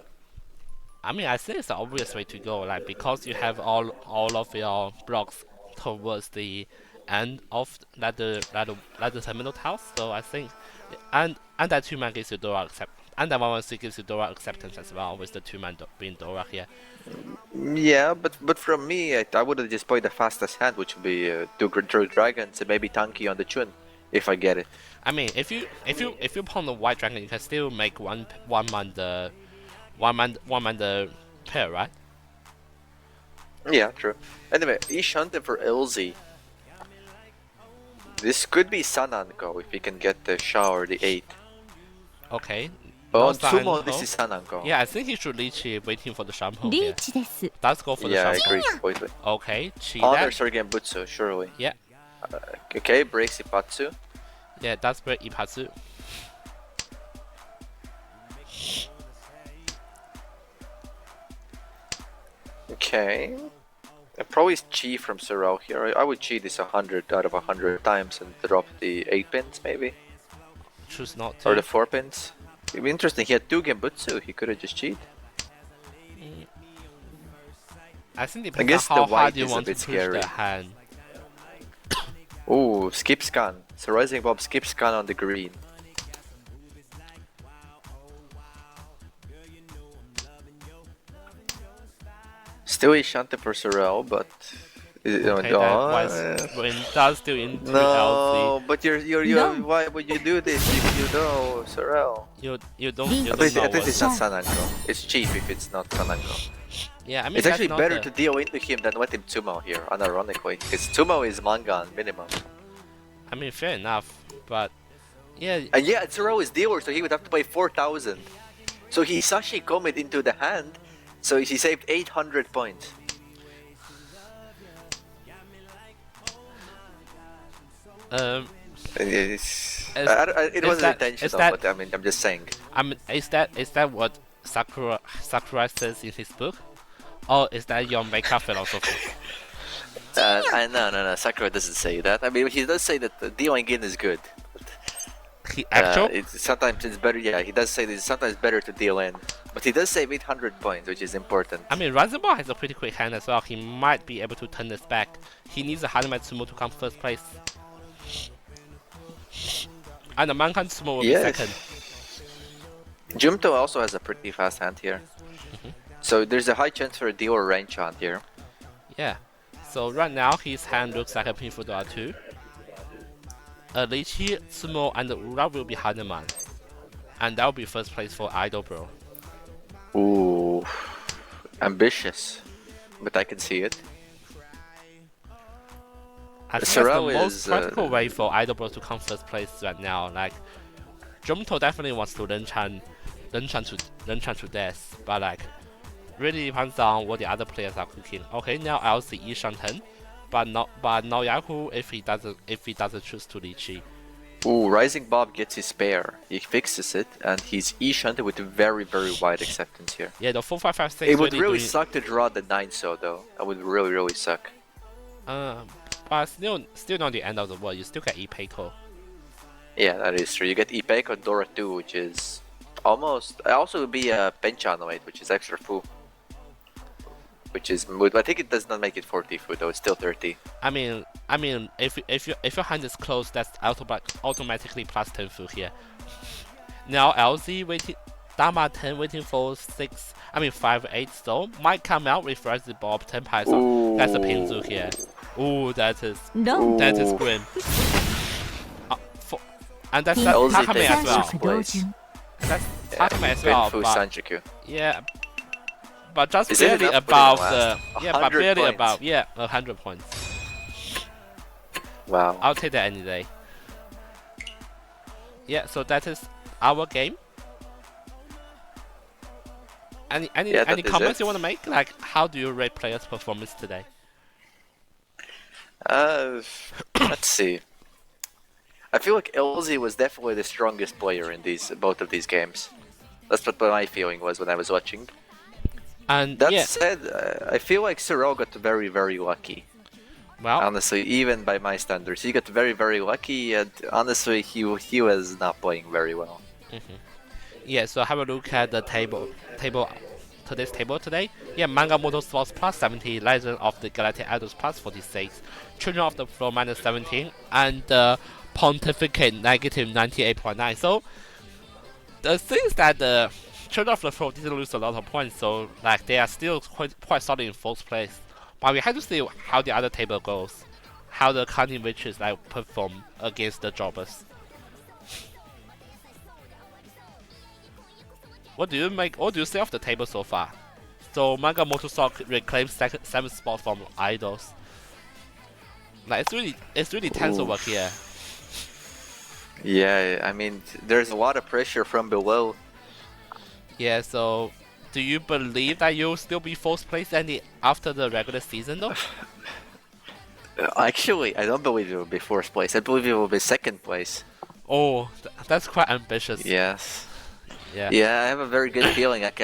I mean, I think it's the obvious way to go. Like because you have all of your blocks towards the end of the terminal house. So I think, and that 2-man gives you Dora accept, and that 1-1-6 gives you Dora acceptance as well with the 2-man being Dora here. Yeah, but from me, I would have just played the fastest hand, which would be two dragons and maybe Tanky on the Chun, if I get it. I mean, if you pawn the white dragon, you can still make one man the pair, right? Yeah, true. Anyway, he's hunting for LZ. This could be Sananko if he can get the Sha or the 8. Okay. Oh, on Sumo, this is Sananko. Yeah, I think he should leech here, waiting for the Shampoo here. Let's go for the Shampoo. Yeah, I Shampoo. agree completely. Okay, Chi Honor Sergen Butsu, surely. Yeah. Okay, breaks Ipatsu. Yeah, that's break Ipatsu. Okay. And probably Chi from Sorrel here. I would cheat this 100 out of 100 times and drop the 8 pins, maybe. Choose not to. Or the 4 pins. It'd be interesting. He had 2 Gembutsu. He could have just cheated. I think depends on how hard you want to push the hand. Ooh, skip scan. So Rising Bob skip scan on the green. Still Ishante for Sorrel, but okay, that does still into no, LC. but why would you do this if you know Sorrel? You don't At least it's not Sananko. It's cheap if it's not Sananko. Yeah, I mean it's actually better to deal into him than let him Tsumo here, unironically. Because Tsumo is manga minimum. I mean, fair enough, but yeah. And yeah, Sorrel is dealer, so he would have to pay 4,000. So he Sashi Komet into the hand, so he saved 800 points. It wasn't intentional, but I mean, I'm just saying. I mean, is that what Sakura says in his book, or is that your makeup philosophy? No. Sakura doesn't say that. I mean, he does say that the dealing in is good. Sometimes it's better. Yeah, he does say that it's sometimes better to deal in, but he does save 800 points, which is important. I mean, Razabal has a pretty quick hand as well. He might be able to turn this back. He needs a Hanuman Sumo to come first place. And the Mankan Sumo will be second. Jumto also has a pretty fast hand here. So there's a high chance for a dealer range hand here. Yeah. So right now his hand looks like a Pinfu Dora 2. Lychee, Sumo, and Ura will be Hanuman. And that will be first place for Idol Bro. Ooh. Ambitious. But I can see it. I think that's the most practical way for Idol Bros to come first place right now. Like, Jumto definitely wants to Lenchan to death, but like, really depends on what the other players are cooking. Okay, now LC Ishanten, but no Yaku if he doesn't choose to Lychee. Ooh, Rising Bob gets his spare. He fixes it, and he's Ishante with a very wide acceptance here. Yeah, the 4-5-5-6. It would really suck to draw the 9 so though. That would really suck. But still not the end of the world. You still get Ipeiko. Yeah, that is true. You get Ipeiko Dora 2, which is almost. Also would be a Penchan weight, which is extra full. Which is, I think it does not make it 40 food though. It's still 30. I mean, if your hand is closed, that's automatically plus 10 food here. Now LZ waiting, Dama 10 waiting for 5-8 so might come out with Rising Bob 10 pies. That's a Pinzu here. Ooh, that is grim. And that's Takame as well. That's Takame as well. Sanjiku. Yeah, but just barely above the. Yeah, but barely above. Yeah, 100 points. Wow. I'll take that any day. Yeah, so that is our game. Any is comments it. you want to make? Like, how do you rate players' performance today? Let's see. I feel like LZ was definitely the strongest player in both of these games. That's what my feeling was when I was watching. And That yeah, said, I feel like Sorel got very, very lucky. well, Honestly, even by my standards, he got very, very lucky, and honestly, he was not playing very well. yeah. So have a look at the today's table today. Yeah, Manga Motorsports plus 70, Legend of the Galactic Idols plus 46, Children of the Floor minus 17, and Pontificate negative 98.9. So the thing is that the Children of the Floor didn't lose a lot of points, so like they are still quite solid in fourth place. But we have to see how the other table goes, how the Cunning Witches like perform against the Jobbers. What do you say of the table so far? So Manga Motorsport reclaims 7th spot from Idols. Like it's really tense over here. Yeah, I mean, there's a lot of pressure from below. Yeah, so do you believe that you'll still be fourth place after the regular season though? Actually, I don't believe it will be fourth place. I believe it will be second place. Oh, that's quite ambitious. Yes. Yeah. Yeah, I have a very good feeling. Like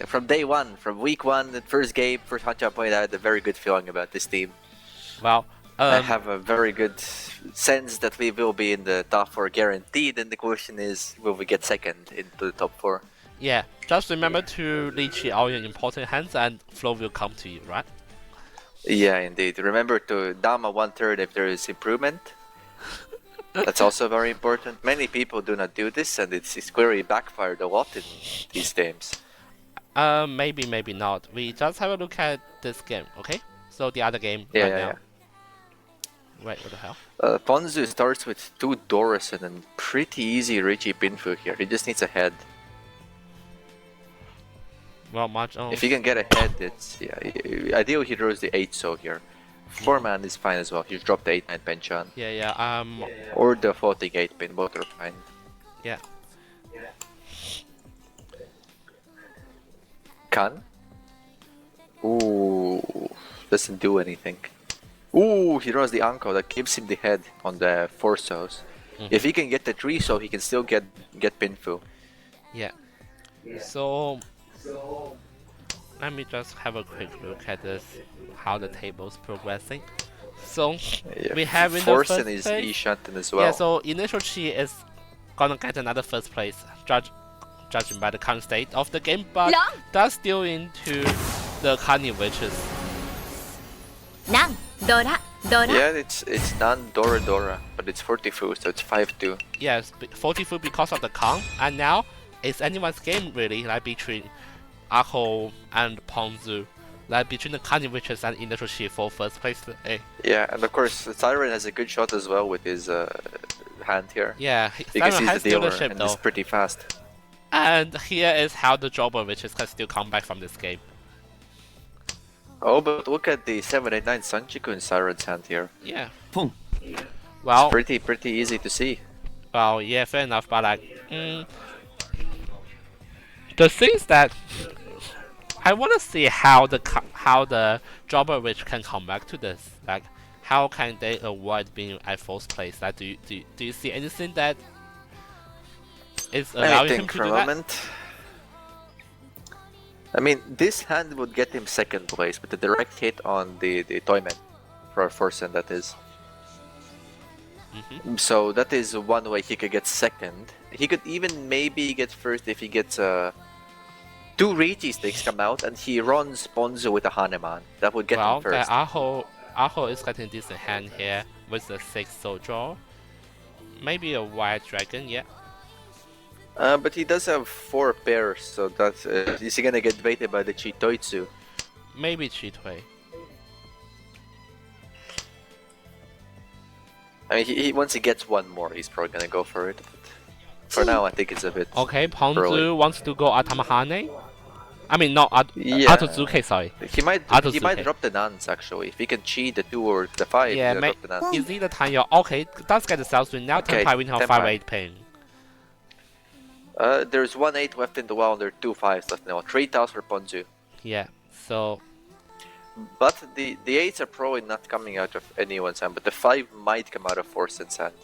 from day one, from week one, the first game, first hunt I played, I had a very good feeling about this team. Well, I have a very good sense that we will be in the top 4 guaranteed, and the question is, will we get second into the top 4? Yeah, just remember to reach all your important hands and flow will come to you, right? Yeah, indeed. Remember to Dama 1/3 if there is improvement. That's also very important. Many people do not do this, and it's clearly backfired a lot in these games. Maybe not. We just have a look at this game, okay? So the other game Yeah, right yeah, now. yeah. Wait, what the hell? Ponzu starts with 2 Dorison and pretty easy Richie Pinfu here. He just needs a head. Well, much. If he can get a head, it's ideally he draws the 8 so here. 4-man is fine as well. He's dropped the 8-9 Penchan. Yeah. Or the floating 8-pin, both are fine. Yeah. Kan? Ooh, doesn't do anything. Ooh, he draws the Anko that gives him the head on the 4 Sos. If he can get the 3 So, he can still get Pinfu. Yeah. So let me just have a quick look at this, how the table's progressing. So Yeah, we have in the first Forsen is place. E-Shanten as well. Yeah, so Initial Chi is gonna get another first place, judging by the current state of the game, but that's still into the Cunning Witches. Nan, Dora, Yeah, it's non-Dora, but it's 44, so it's 5-2. Yes, 44 because of the Kong, and now it's anyone's game really, like between Ako and Ponzu, like between the Cunning Witches and Initial Chi for first place today. Yeah, and of course Siren has a good shot as well with his hand here. Yeah, Because Siren he's has the dealer dealership and though. he's pretty fast. And here is how the Jobber Witches can still come back from this game. Oh, but look at the 789 Sanchiku in Siren's hand here. Yeah. Pong. Well, It's pretty easy to see. well, yeah, fair enough, but like, the thing is that I want to see how the Jobber Witch can come back to this. Like, how can they avoid being at fourth place? Like, do you see anything that is Let allowing me him think to for do a that? moment. I mean, this hand would get him second place, but the direct hit on the Toyman for Forsen, that is. So that is one way he could get second. He could even maybe get first if he gets 2 Richi sticks come out and he runs Ponzu with a Haneman. That would get him first. Aho is getting decent hand here with the 6 soul draw. Maybe a white dragon, yeah. But he does have 4 pairs, so that's is he gonna get baited by the Chitoitsu? Maybe Chitway. I mean, he once he gets one more, he's probably gonna go for it. But for now, I think it's a bit Okay, Ponzu early. wants to go Atamahane. I mean, not Yeah. Atozuke, sorry. He might Atozuke. drop the nuns actually. If he can cheat the 2 or the 5, Yeah, he'll drop the nuns. is it the time? Okay, does get the South Win now. Okay, Tenpai win her Tenpai. 5-8 pin. There's 1-8 left in the wall and there are 2 5s left now. 3 tiles for Ponzu. Yeah, so... But the 8s are probably not coming out of anyone's hand, but the 5 might come out of Forsen's hand.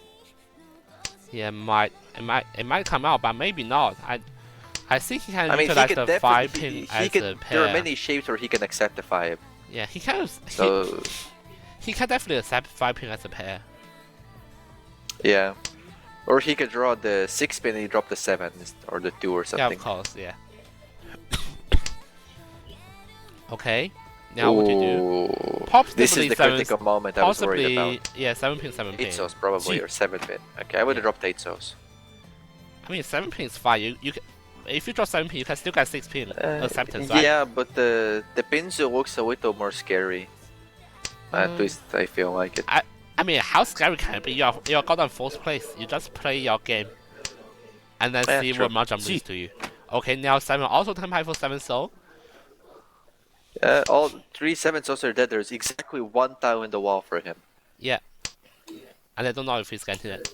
Yeah, it might come out, but maybe not. I think he can he utilize can the 5 pin as a pair. There are many shapes where he can accept the 5. Yeah, he can. So he can definitely accept 5 pin as a pair. Yeah, or he could draw the 6 pin and he drop the 7 or the 2 or something. Yeah, of course. Yeah. Okay. Now what do you do? Possibly this is the critical moment I was worried about. Yeah, 7 pin, 7 pin. 8 sauce probably, or 7 pin. Okay, I would have dropped 8 sauce. I mean, 7 pin is fine. You can, if you drop 7 pin, you can still get 6 pin acceptance, right? Yeah, but the Pinzu looks a little more scary. At least I feel like it. I mean, how scary can it be? You're got on 4th place. You just play your game, and then see what Mahjong brings to you. Okay, now 7 also 10 high for 7 soul. All 3 7 souls are dead. There's exactly 1 tile in the wall for him. Yeah. And I don't know if he's getting it.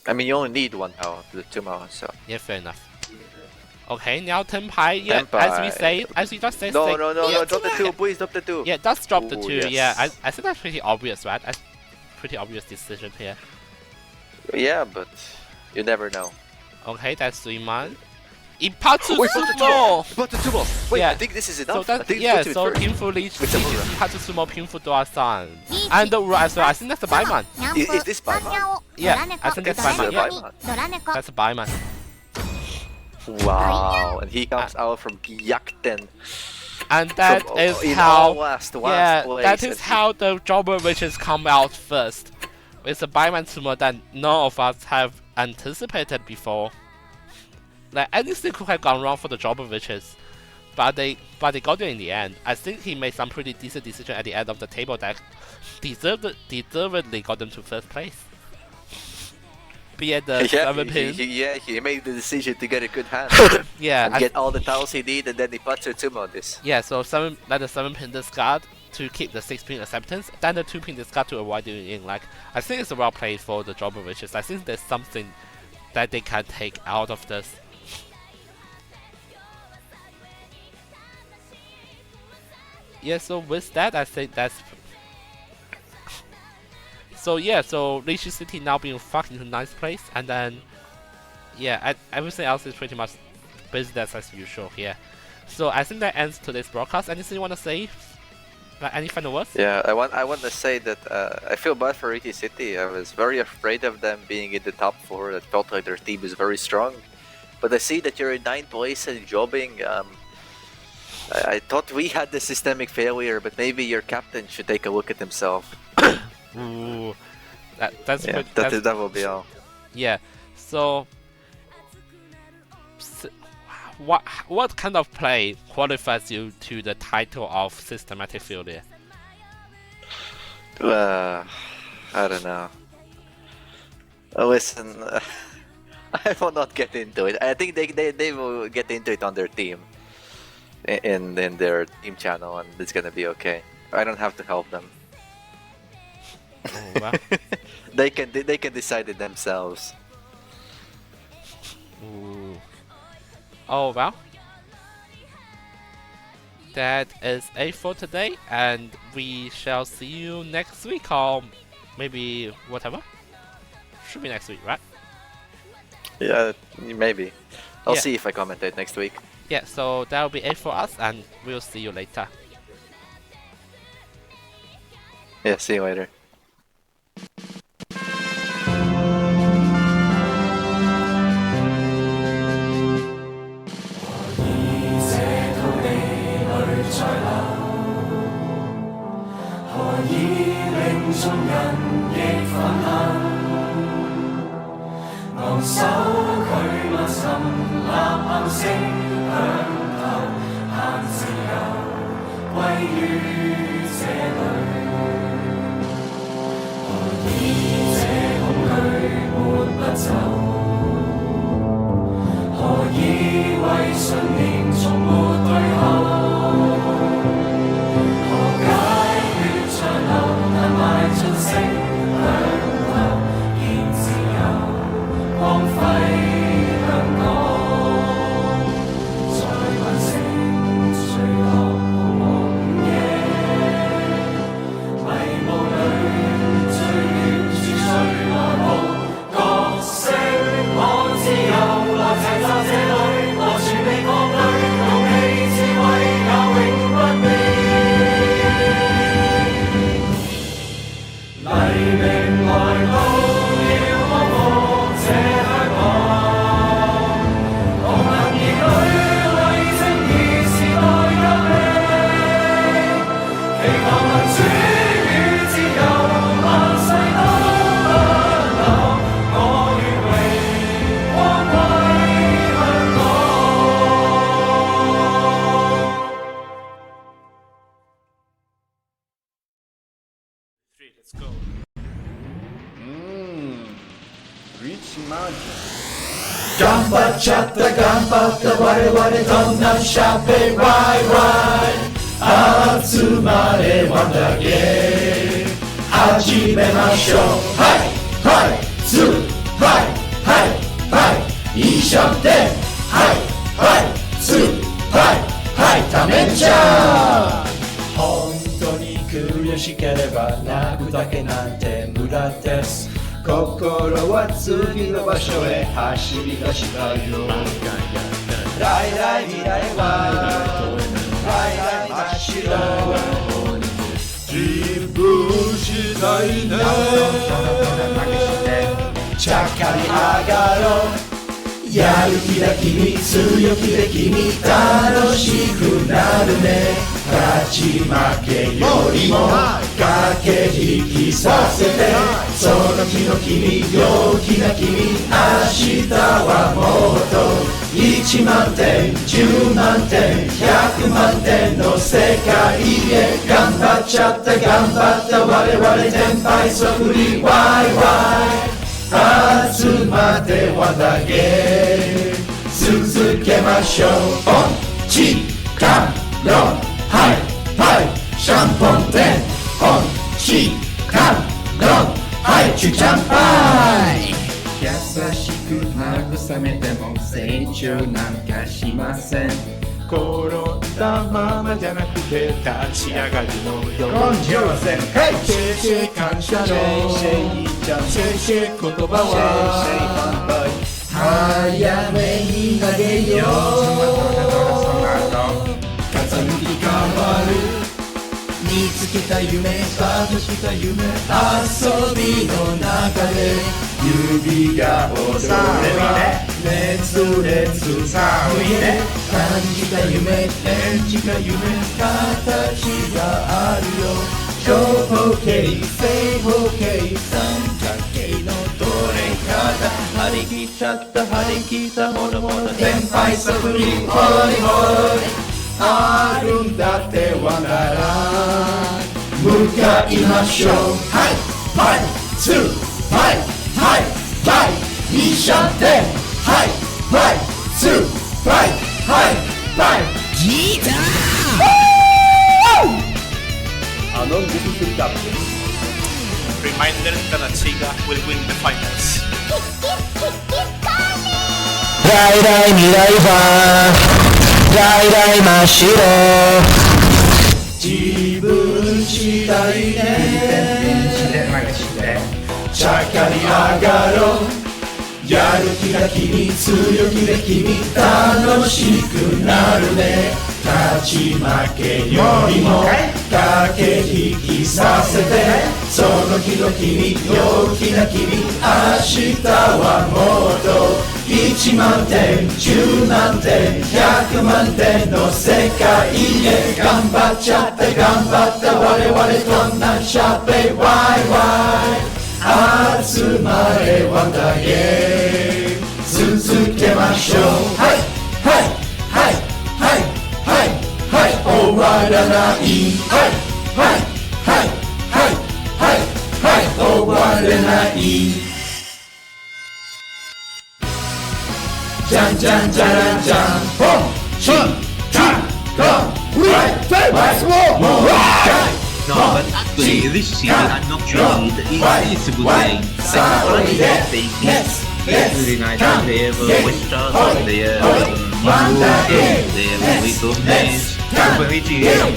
I mean, you only need 1 tile to the 2 mana, so. Yeah, fair enough. Okay, now 10 pi. Yeah, as we just said. No, drop the 2, please drop the 2. Yeah, just drop the 2. Yes. Yeah, I think that's pretty obvious, right? Pretty obvious decision here. Yeah, but you never know. Okay, that's 3 man. Ipatsu Sumo! Wait, yeah. I think this is enough. So so Pinfu Leech Ipatsu Sumo Pinfu Doa-san. And Ura as well. I think that's a Baiman. Is this Baiman? Yeah, I think that's Baiman. Yeah. That's a Baiman. Wow, and he comes out from kyaputen. And that is how that is how the Jobber Witches come out first. With a Baiman Sumo that none of us have anticipated before. Like anything could have gone wrong for the Jobber Witches, but they got there in the end. I think he made some pretty decent decision at the end of the table that deservedly got them to 1st place. Be it the 7 pin. He made the decision to get a good hand. Yeah, and get all the tiles he need, and then he puts a 2 on this. Yeah, so let the 7 pin discard to keep the 6 pin acceptance, then the 2 pin discard to avoid doing in. Like I think it's a well played for the Jobber Witches. I think there's something that they can take out of this. Yeah, so with that, I think that's... So yeah, so Leisure City now being fucked into 9th place, and then... Yeah, everything else is pretty much business as usual here. So I think that ends today's broadcast. Anything you want to say? Like, any final words? Yeah, I want to say that I feel bad for Leisure City. I was very afraid of them being in the top 4. It felt like their team is very strong. But I see that you're in 9th place and jobbing. I thought we had the systemic failure, but maybe your captain should take a look at himself. Ooh, that will be all. Yeah. So, what kind of play qualifies you to the title of systematic failure? I don't know. Listen, I will not get into it. I think they will get into it on their team. In their team channel, and it's gonna be okay. I don't have to help them. Oh, well. they can decide it themselves. Ooh. Oh well. That is it for today, and we shall see you next week, or maybe whatever. Should be next week, right? Yeah, maybe. I'll see if I commentate next week. Yeah, so that will be it for us, and we'll see you later. Yeah, see you later. 頑張っちゃった頑張った我々どんなしゃべワイワイ集まれワンダゲー始めましょうはいはいツーはいはいはい一緒ではいはいツーはいはいためちゃ本当に悔しければ泣くだけなんて無駄です心は次の場所へ走り出したよライライ未来はライライ真っ白自分次第ねちゃっかり上がろうやる気だ君強気で君楽しくなるね勝ち負けよりも駆け引きさせてその日の君陽気な君明日はもっと1万点10万点100万点の世界へ頑張っちゃった頑張った我々天敗そぶりワイワイ集まって輪だけ続けましょうおちかろはいはいシャンポンテンおちかろはいチュチャンパイ優しく慰めても成長なんかしません転んだままじゃなくて立ち上がるのよ根性全開シェイシェイ感謝のシェイシェイ言葉は早めに投げよう風に変わる見つけた夢探した夢遊びの中で指が踊れば熱烈寒いね感じた夢演じた夢形があるよ長方形正方形三角形のどれかだ張り切っちゃった張り切ったものもの天敗そぶりホイホイあるんだってわなら向かいましょうはいはいツーはいはいはい一緒ではいはいツーはいはいはいギターAnon, this is the captain. Reminder that a chica will win the finals. 来来未来は来来真っ白自分次第ねちゃっかり上がろうやる気が君強気で君楽しくなるね勝ち負けよりも駆け引きさせてその日の君陽気な君明日はもっと1万点10万点100万点の世界へ頑張っちゃって頑張った我々こんなんしゃべワイワイ集まれワンダゲー続けましょうはいはいはいはいはいはい終わらないはいはいはいはいはいはい終われないじゃんじゃんじゃらんじゃんポンチタコンワイワイモー No, but actually, this season I'm not sure it's a good game. Second holiday, they get really nice. They have Westeros, they have New they have Little Names, Company like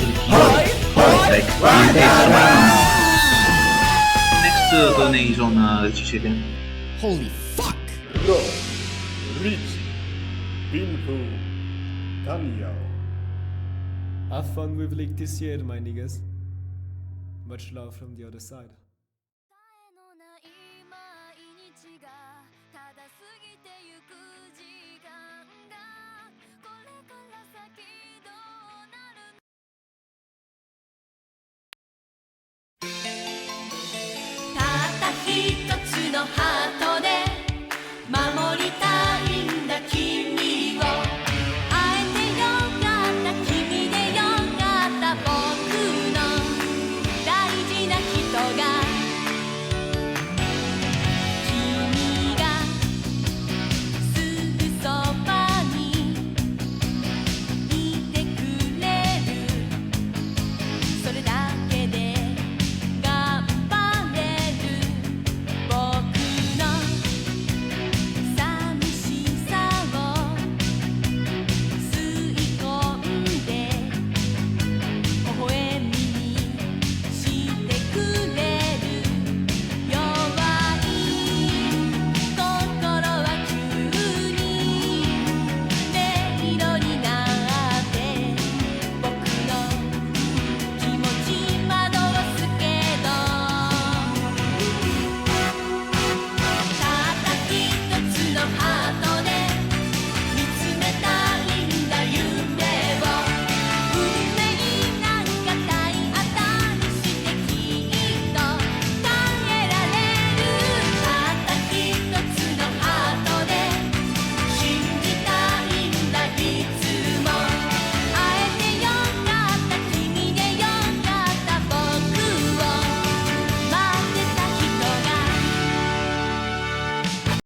next donation chicken. Holy fuck! Bro, Rich, Binfu, Tanya. Have fun with League this year, my niggas. Much love from the other side.